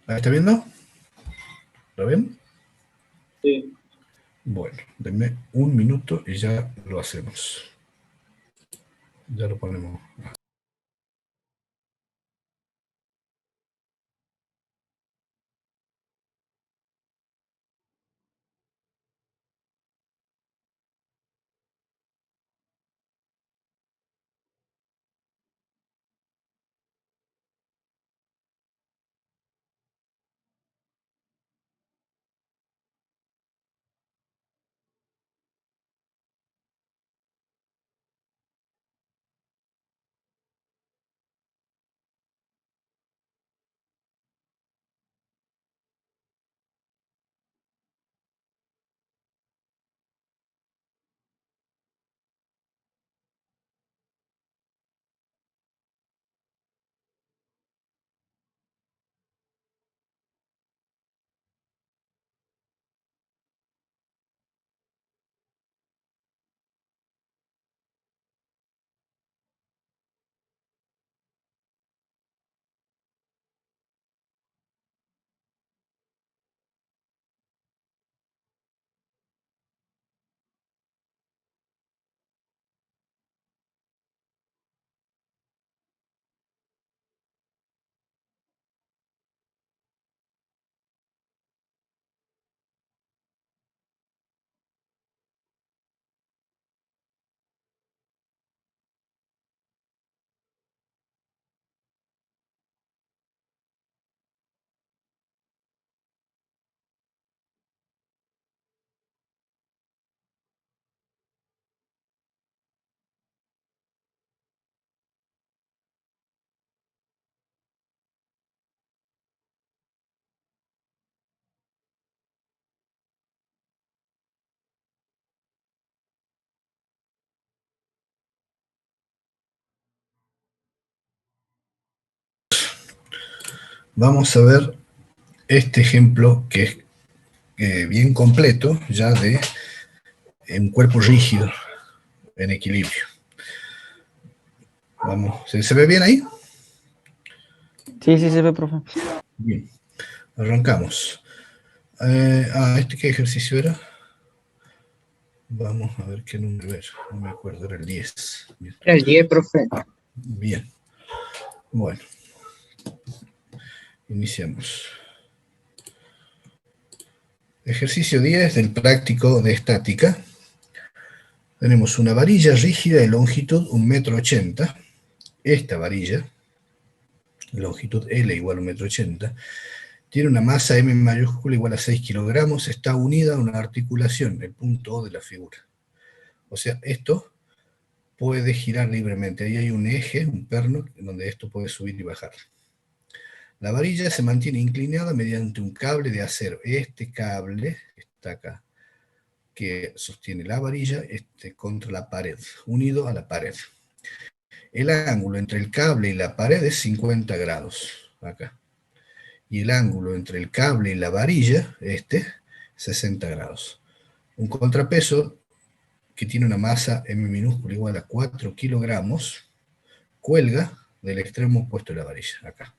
¿La está viendo? ¿Lo ven? Sí. Bueno, denme un minuto y ya lo hacemos. Ya lo ponemos. vamos a ver este ejemplo que es bien completo, ya de un cuerpo rígido, en equilibrio. Vamos, ¿se ve bien ahí? Sí, sí se ve, profe. Bien, arrancamos. ¿Qué ejercicio era? Vamos a ver qué número era, no me acuerdo, era el 10. Bien. Era el 10, profe. Bien, bueno, iniciamos. Ejercicio 10 del práctico de estática. Tenemos una varilla rígida de longitud 1,80 m. Esta varilla, longitud L igual a 1,80 m, tiene una masa M mayúscula igual a 6 kilogramos, está unida a una articulación, el punto O de la figura. O sea, esto puede girar libremente. Ahí hay un eje, un perno, donde esto puede subir y bajar. La varilla se mantiene inclinada mediante un cable de acero. Este cable está acá, que sostiene la varilla contra la pared, unido a la pared. El ángulo entre el cable y la pared es 50 grados, acá. Y el ángulo entre el cable y la varilla, 60 grados. Un contrapeso que tiene una masa M minúscula igual a 4 kilogramos, cuelga del extremo opuesto de la varilla, acá.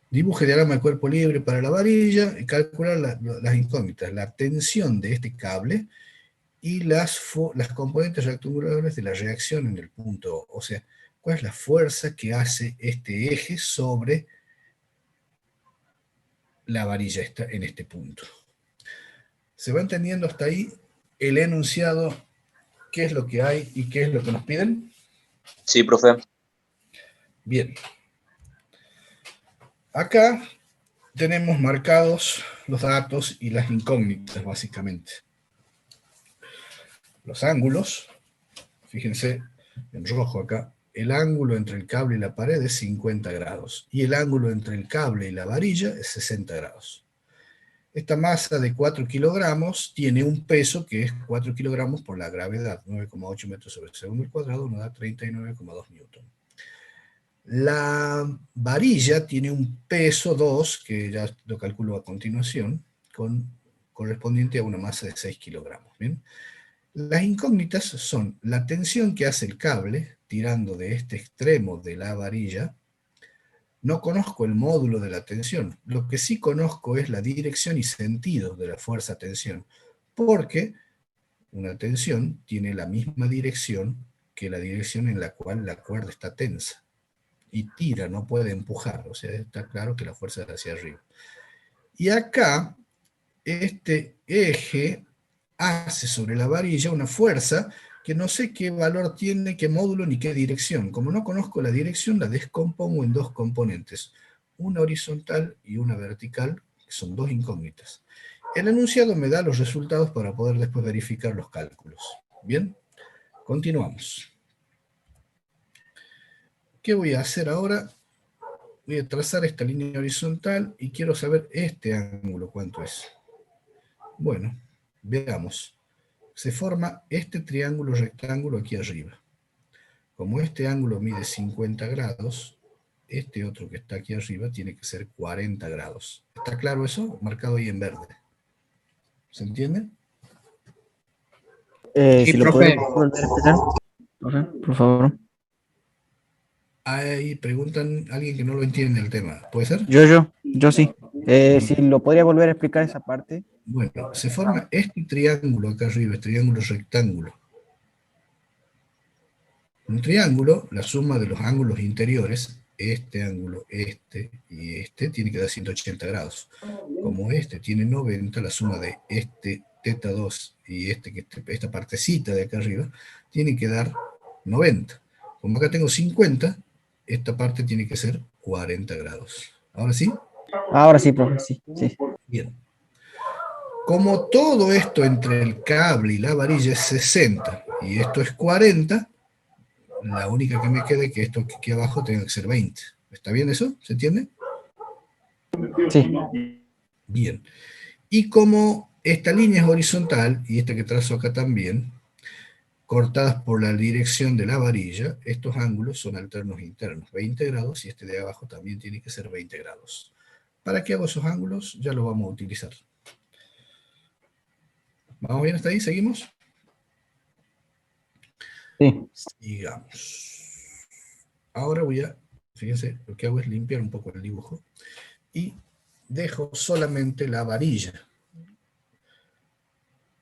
Dibuje diagrama de cuerpo libre para la varilla y calcular las incógnitas, la tensión de este cable y las componentes rectangulares de la reacción en el punto O. O sea, cuál es la fuerza que hace este eje sobre la varilla en este punto. ¿Se va entendiendo hasta ahí el enunciado? ¿Qué es lo que hay y qué es lo que nos piden? Sí, profe. Bien. Acá tenemos marcados los datos y las incógnitas, básicamente. Los ángulos, fíjense en rojo acá, el ángulo entre el cable y la pared es 50 grados, y el ángulo entre el cable y la varilla es 60 grados. Esta masa de 4 kilogramos tiene un peso que es 4 kilogramos por la gravedad, 9,8 metros sobre segundo al cuadrado, nos da 39,2 newton. La varilla tiene un peso 2, que ya lo calculo a continuación, correspondiente a una masa de 6 kilogramos. ¿Bien? Las incógnitas son la tensión que hace el cable tirando de este extremo de la varilla. No conozco el módulo de la tensión, lo que sí conozco es la dirección y sentido de la fuerza-tensión, porque una tensión tiene la misma dirección que la dirección en la cual la cuerda está tensa. Y tira, no puede empujar, o sea, está claro que la fuerza es hacia arriba. Y acá, este eje hace sobre la varilla una fuerza que no sé qué valor tiene, qué módulo ni qué dirección. Como no conozco la dirección, la descompongo en dos componentes, una horizontal y una vertical, que son dos incógnitas. El enunciado me da los resultados para poder después verificar los cálculos. ¿Bien? Continuamos. ¿Qué voy a hacer ahora? Voy a trazar esta línea horizontal y quiero saber este ángulo, ¿cuánto es? Bueno, veamos. Se forma este triángulo rectángulo aquí arriba. Como este ángulo mide 50 grados, este otro que está aquí arriba tiene que ser 40 grados. ¿Está claro eso? Marcado ahí en verde. ¿Se entiende? Si lo puede volver a explicar, profe, por favor. Ahí preguntan a alguien que no lo entiende el tema. ¿Puede ser? Yo sí. Si lo podría volver a explicar esa parte. Bueno, se forma este triángulo acá arriba, este triángulo rectángulo. Un triángulo, la suma de los ángulos interiores, este ángulo, este y este, tiene que dar 180 grados. Como este tiene 90, la suma de este teta 2 y esta partecita de acá arriba, tiene que dar 90. Como acá tengo 50, esta parte tiene que ser 40 grados. ¿Ahora sí? Ahora sí, profe, sí. Bien. Como todo esto entre el cable y la varilla es 60 y esto es 40, la única que me queda es que esto que aquí abajo tenga que ser 20. ¿Está bien eso? ¿Se entiende? Sí. Bien. Y como esta línea es horizontal, y esta que trazo acá también, cortadas por la dirección de la varilla, estos ángulos son alternos internos, 20 grados, y este de abajo también tiene que ser 20 grados. ¿Para qué hago esos ángulos? Ya lo vamos a utilizar. ¿Vamos bien hasta ahí? ¿Seguimos? Sí. Sigamos. Ahora fíjense, lo que hago es limpiar un poco el dibujo, y dejo solamente la varilla.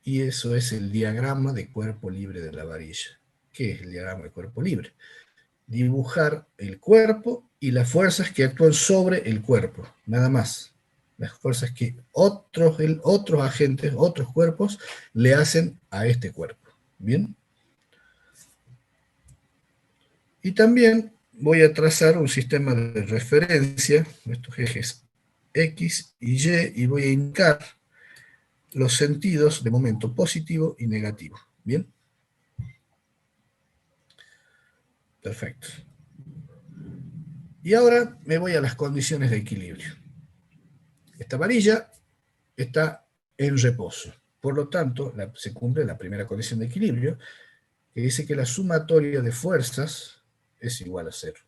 Y eso es el diagrama de cuerpo libre de la varilla. ¿Qué es el diagrama de cuerpo libre? Dibujar el cuerpo y las fuerzas que actúan sobre el cuerpo, nada más. Las fuerzas que otros agentes, otros cuerpos, le hacen a este cuerpo. ¿Bien? Y también voy a trazar un sistema de referencia, estos ejes X y Y voy a indicar los sentidos de momento positivo y negativo. ¿Bien? Perfecto. Y ahora me voy a las condiciones de equilibrio. Esta varilla está en reposo. Por lo tanto, se cumple la primera condición de equilibrio, que dice que la sumatoria de fuerzas es igual a 0,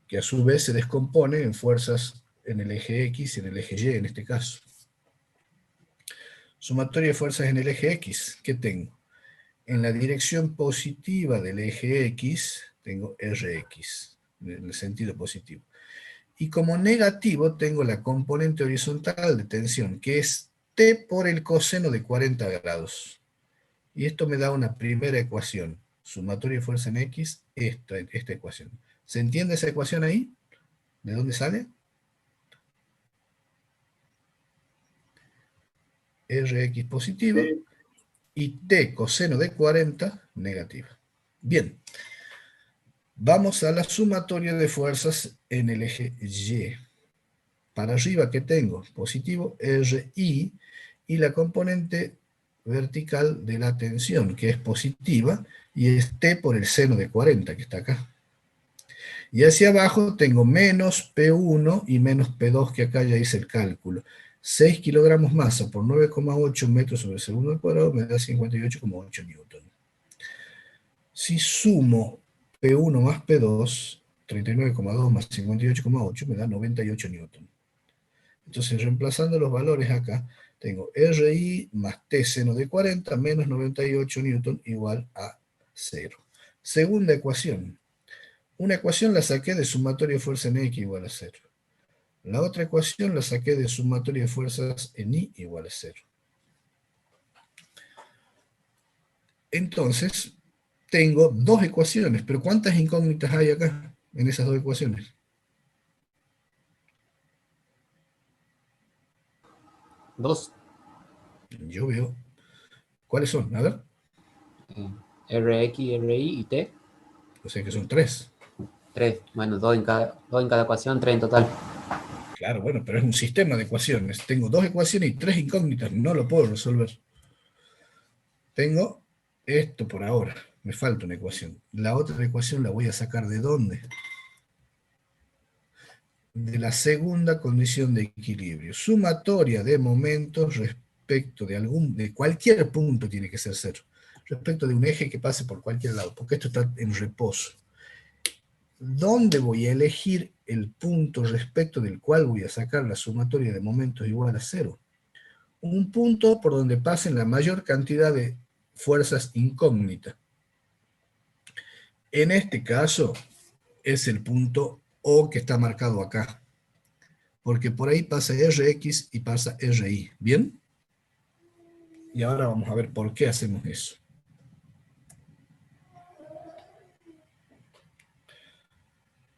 que a su vez se descompone en fuerzas en el eje X y en el eje Y en este caso. Sumatoria de fuerzas en el eje X, ¿qué tengo? En la dirección positiva del eje X, tengo Rx, en el sentido positivo. Y como negativo tengo la componente horizontal de tensión, que es T por el coseno de 40 grados. Y esto me da una primera ecuación. Sumatoria de fuerza en X, esta ecuación. ¿Se entiende esa ecuación ahí? ¿De dónde sale? Rx positiva y T coseno de 40 negativa. Bien. Vamos a la sumatoria de fuerzas en el eje Y. Para arriba, ¿qué tengo? Positivo RI y la componente vertical de la tensión, que es positiva, y es T por el seno de 40, que está acá. Y hacia abajo tengo menos P1 y menos P2, que acá ya hice el cálculo. 6 kilogramos masa por 9,8 metros sobre segundo al cuadrado me da 58,8 newton. Si sumo P1 más P2, 39,2 más 58,8 me da 98 newton. Entonces, reemplazando los valores acá, tengo RI más T seno de 40 menos 98 newton igual a 0. Segunda ecuación. Una ecuación la saqué de sumatoria de fuerza en X igual a 0. La otra ecuación la saqué de sumatoria de fuerzas en Y igual a 0. Entonces, tengo dos ecuaciones, pero ¿cuántas incógnitas hay acá en esas dos ecuaciones? Dos. Yo veo. ¿Cuáles son? A ver. RX, RI y T. O sea que son 3. 3. Bueno, dos en cada ecuación, 3 en total. Claro, bueno, pero es un sistema de ecuaciones. Tengo dos ecuaciones y 3 incógnitas. No lo puedo resolver. Tengo esto por ahora. Me falta una ecuación. La otra ecuación la voy a sacar ¿de dónde? De la segunda condición de equilibrio. Sumatoria de momentos respecto de cualquier punto tiene que ser 0. Respecto de un eje que pase por cualquier lado, porque esto está en reposo. ¿Dónde voy a elegir el punto respecto del cual voy a sacar la sumatoria de momentos igual a 0? Un punto por donde pasen la mayor cantidad de fuerzas incógnitas. En este caso es el punto O que está marcado acá, porque por ahí pasa Rx y pasa Ri, ¿bien? Y ahora vamos a ver por qué hacemos eso.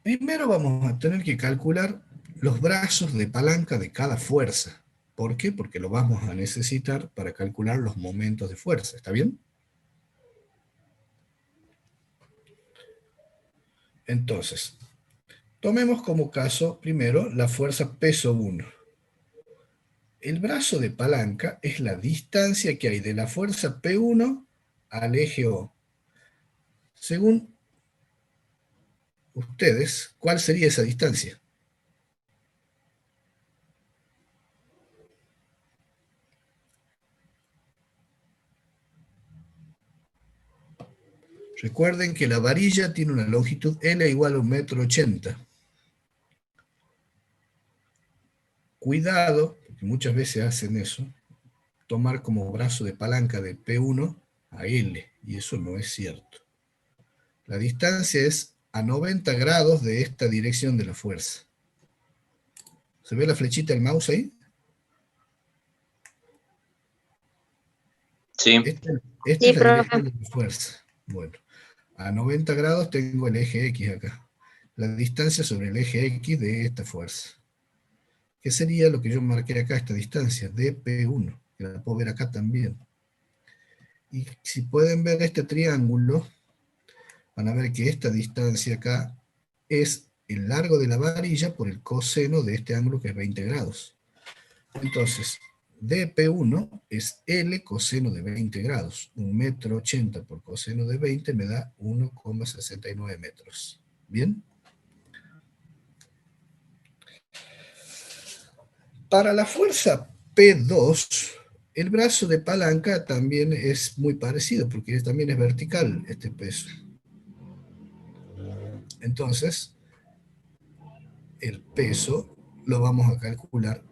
Primero vamos a tener que calcular los brazos de palanca de cada fuerza. ¿Por qué? Porque lo vamos a necesitar para calcular los momentos de fuerza, ¿está bien? Entonces, tomemos como caso, primero, la fuerza peso 1. El brazo de palanca es la distancia que hay de la fuerza P1 al eje O. Según ustedes, ¿cuál sería esa distancia? Recuerden que la varilla tiene una longitud L igual a 1,80 m. Cuidado, porque muchas veces hacen eso, tomar como brazo de palanca de P1 a L, y eso no es cierto. La distancia es a 90 grados de esta dirección de la fuerza. ¿Se ve la flechita del mouse ahí? Sí. Esta Sí, es la profe. dirección de la fuerza. Bueno, a 90 grados tengo el eje X acá. La distancia sobre el eje X de esta fuerza. ¿Qué sería lo que yo marqué acá, esta distancia? dP1, que la puedo ver acá también. Y si pueden ver este triángulo, van a ver que esta distancia acá es el largo de la varilla por el coseno de este ángulo que es 20 grados. Entonces, dP1 es L coseno de 20 grados. 1,80 m por coseno de 20 me da 1,69 metros. ¿Bien? Para la fuerza P2, el brazo de palanca también es muy parecido, porque también es vertical este peso. Entonces, el peso lo vamos a calcular,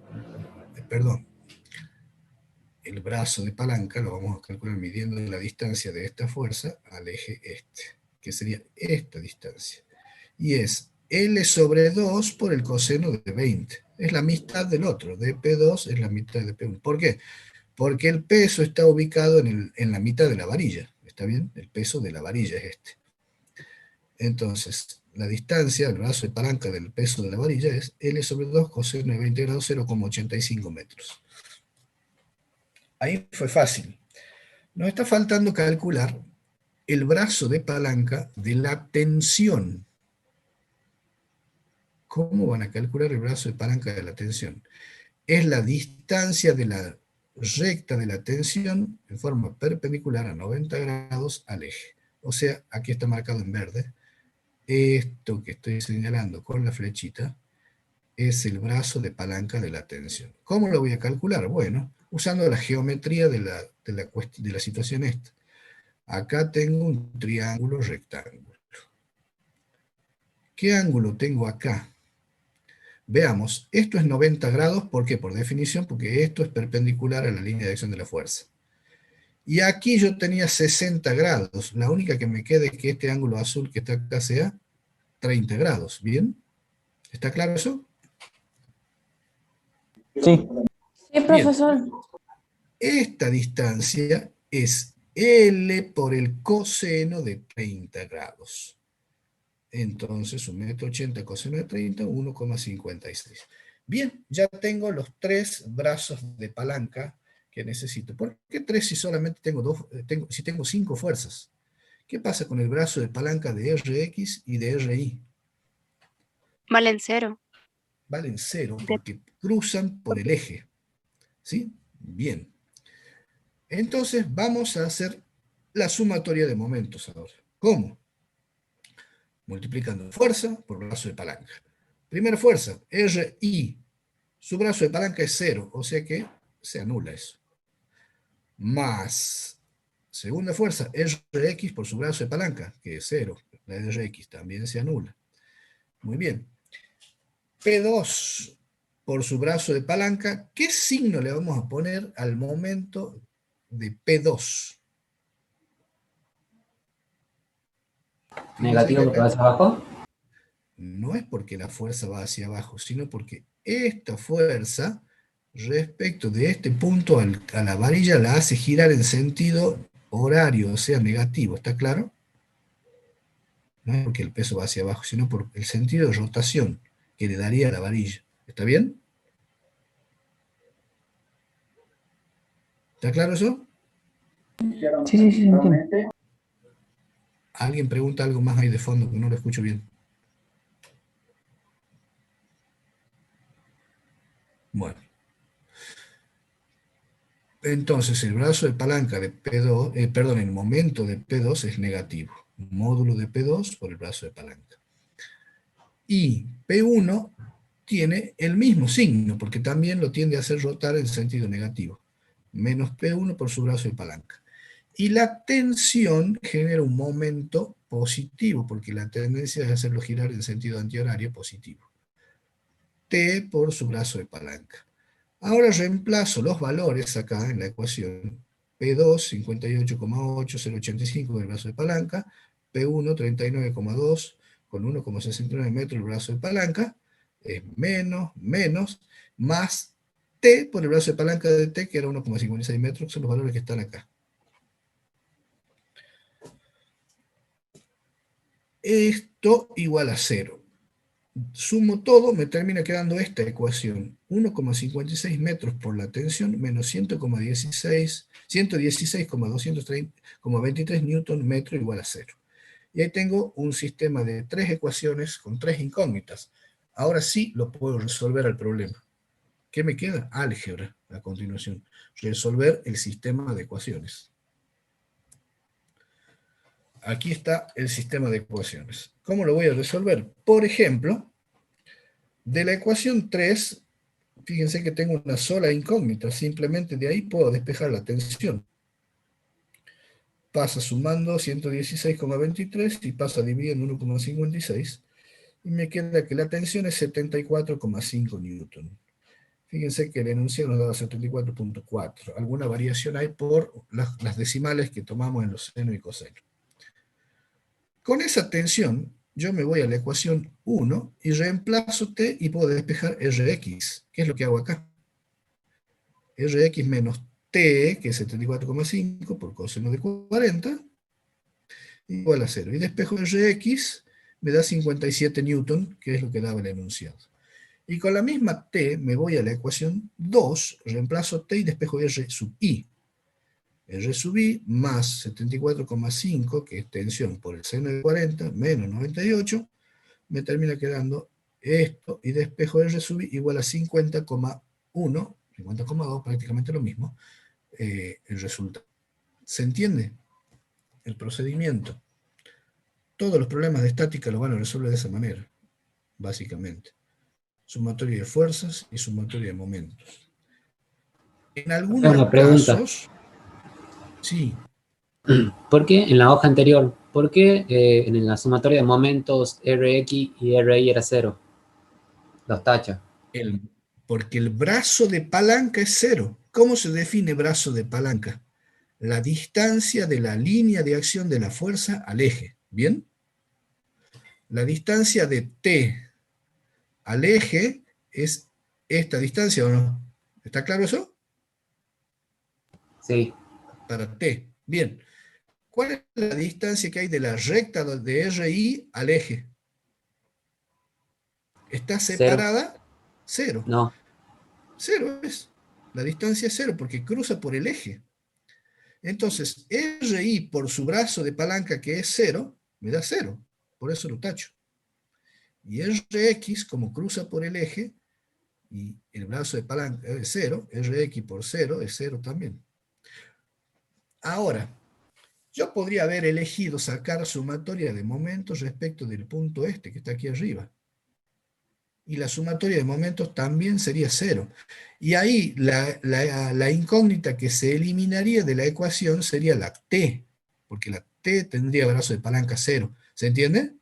el brazo de palanca lo vamos a calcular midiendo la distancia de esta fuerza al eje este, que sería esta distancia. Y es L sobre 2 por el coseno de 20. Es la mitad del otro, dP2 es la mitad de P1. ¿Por qué? Porque el peso está ubicado en la mitad de la varilla. ¿Está bien? El peso de la varilla es este. Entonces, la distancia, el brazo de palanca del peso de la varilla es L sobre 2 coseno de 20 grados, 0,85 metros. Ahí fue fácil. Nos está faltando calcular el brazo de palanca de la tensión. ¿Cómo van a calcular el brazo de palanca de la tensión? Es la distancia de la recta de la tensión en forma perpendicular a 90 grados al eje. O sea, aquí está marcado en verde. Esto que estoy señalando con la flechita es el brazo de palanca de la tensión. ¿Cómo lo voy a calcular? Bueno, usando la geometría de la situación esta. Acá tengo un triángulo rectángulo. ¿Qué ángulo tengo acá? Veamos, esto es 90 grados, ¿por qué? Por definición, porque esto es perpendicular a la línea de acción de la fuerza. Y aquí yo tenía 60 grados, la única que me queda es que este ángulo azul que está acá sea 30 grados, ¿bien? ¿Está claro eso? Sí. Sí, profesor. Esta distancia es L por el coseno de 30 grados. Entonces, 1,80 m coseno de 30, 1,56. Bien, ya tengo los 3 brazos de palanca que necesito. ¿Por qué 3 si solamente si tengo 5 fuerzas? ¿Qué pasa con el brazo de palanca de Rx y de Ri? Valen 0. Valen 0 porque cruzan por el eje. ¿Sí? Bien. Entonces vamos a hacer la sumatoria de momentos ahora. ¿Cómo? Multiplicando fuerza por brazo de palanca. Primera fuerza, Ri. Su brazo de palanca es 0, o sea que se anula eso. Más segunda fuerza, Rx por su brazo de palanca, que es 0. La de Rx también se anula. Muy bien. P2 por su brazo de palanca, ¿qué signo le vamos a poner al momento de P2? Negativo porque va hacia abajo. No es porque la fuerza va hacia abajo, sino porque esta fuerza, respecto de este punto a la varilla, la hace girar en sentido horario, o sea, negativo. ¿Está claro? No es porque el peso va hacia abajo, sino por el sentido de rotación que le daría a la varilla. ¿Está bien? ¿Está claro eso? Sí, entiendo. Alguien pregunta algo más ahí de fondo, que no lo escucho bien. Bueno. Entonces el brazo de palanca de P2, el momento de P2 es negativo. Módulo de P2 por el brazo de palanca. Y P1 tiene el mismo signo, porque también lo tiende a hacer rotar en sentido negativo. Menos P1 por su brazo de palanca. Y la tensión genera un momento positivo, porque la tendencia es hacerlo girar en sentido antihorario positivo. T por su brazo de palanca. Ahora reemplazo los valores acá en la ecuación. P2, 58,8, 0,85 del brazo de palanca. P1, 39,2 con 1,69 metros el brazo de palanca. Es menos, más T por el brazo de palanca de T, que era 1,56 metros, que son los valores que están acá. Esto igual a 0. Sumo todo, me termina quedando esta ecuación. 1,56 metros por la tensión menos 116,23 newton metro igual a 0. Y ahí tengo un sistema de 3 ecuaciones con 3 incógnitas. Ahora sí lo puedo resolver al problema. ¿Qué me queda? Álgebra, a continuación. Resolver el sistema de ecuaciones. Aquí está el sistema de ecuaciones. ¿Cómo lo voy a resolver? Por ejemplo, de la ecuación 3, fíjense que tengo una sola incógnita. Simplemente de ahí puedo despejar la tensión. Pasa sumando 116,23 y pasa dividiendo 1,56. Y me queda que la tensión es 74,5 newton. Fíjense que el enunciado nos daba 74,4. Alguna variación hay por las decimales que tomamos en los seno y coseno. Con esa tensión, yo me voy a la ecuación 1 y reemplazo T y puedo despejar Rx. ¿Qué es lo que hago acá? Rx menos T, que es 74,5 por coseno de 40, igual a 0. Y despejo Rx, me da 57 newton, que es lo que daba el enunciado. Y con la misma T me voy a la ecuación 2, reemplazo T y despejo R sub I. R sub I más 74,5, que es tensión por el seno de 40, menos 98, me termina quedando esto, y despejo R sub I igual a 50,1, 50,2, prácticamente lo mismo, el resultado. ¿Se entiende? El procedimiento. Todos los problemas de estática lo van a resolver de esa manera, básicamente. Sumatoria de fuerzas y sumatoria de momentos. En algunos Una pregunta. casos... Sí. ¿Por qué en la hoja anterior, por qué en la sumatoria de momentos Rx y Ri era 0? Los tacha. Porque el brazo de palanca es 0. ¿Cómo se define brazo de palanca? La distancia de la línea de acción de la fuerza al eje. ¿Bien? La distancia de T al eje es esta distancia, ¿o no? ¿Está claro eso? Sí. Para T. Bien. ¿Cuál es la distancia que hay de la recta de RI al eje? ¿Está separada? 0. No. 0 es. La distancia es 0 porque cruza por el eje. Entonces, RI por su brazo de palanca que es 0, me da 0. Por eso lo tacho. Y Rx, como cruza por el eje, y el brazo de palanca es 0, Rx por 0 es 0 también. Ahora, yo podría haber elegido sacar sumatoria de momentos respecto del punto este que está aquí arriba. Y la sumatoria de momentos también sería 0. Y ahí la incógnita que se eliminaría de la ecuación sería la T, porque la T tendría brazo de palanca 0. ¿Se entiende?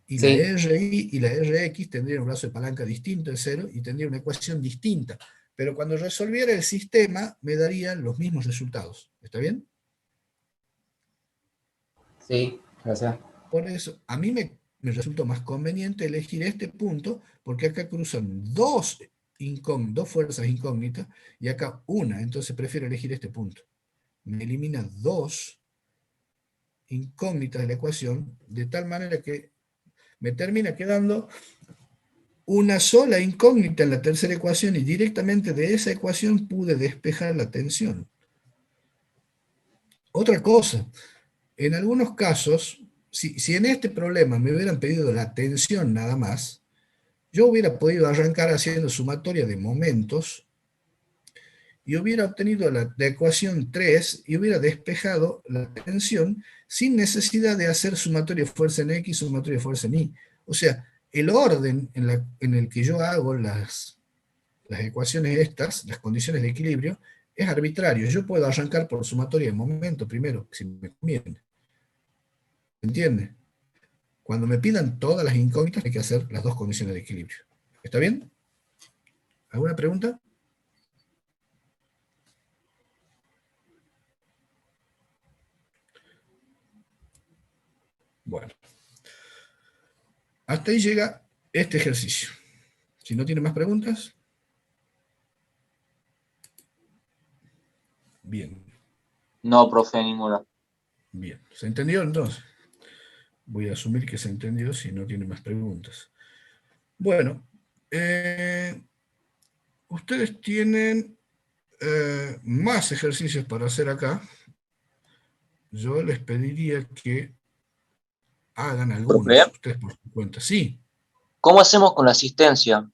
Y sí. La RI y la Rx tendrían un brazo de palanca distinto de 0 y tendría una ecuación distinta. Pero cuando resolviera el sistema me darían los mismos resultados. ¿Está bien? Sí, gracias. Por eso, a mí me resultó más conveniente elegir este punto, porque acá cruzan dos fuerzas incógnitas, y acá una, entonces prefiero elegir este punto. Me elimina dos incógnitas de la ecuación, de tal manera que me termina quedando una sola incógnita en la tercera ecuación, y directamente de esa ecuación pude despejar la tensión. Otra cosa, en algunos casos, si en este problema me hubieran pedido la tensión nada más, yo hubiera podido arrancar haciendo sumatoria de momentos y hubiera obtenido la ecuación 3 y hubiera despejado la tensión sin necesidad de hacer sumatoria de fuerza en X, sumatoria de fuerza en Y. O sea, el orden en el que yo hago las ecuaciones estas, las condiciones de equilibrio, Es arbitrario. Yo puedo arrancar por sumatoria de momento primero, si me conviene. ¿Entiende? Cuando me pidan todas las incógnitas, hay que hacer las dos condiciones de equilibrio. ¿Está bien? ¿Alguna pregunta? Bueno. Hasta ahí llega este ejercicio. Si no tiene más preguntas. Bien. No, profe, ninguna. Bien. ¿Se entendió entonces? Voy a asumir que se entendió si no tiene más preguntas. Bueno. Ustedes tienen más ejercicios para hacer acá. Yo les pediría que hagan algunos ¿Profe? ustedes por su cuenta. Sí. ¿Cómo hacemos con la asistencia?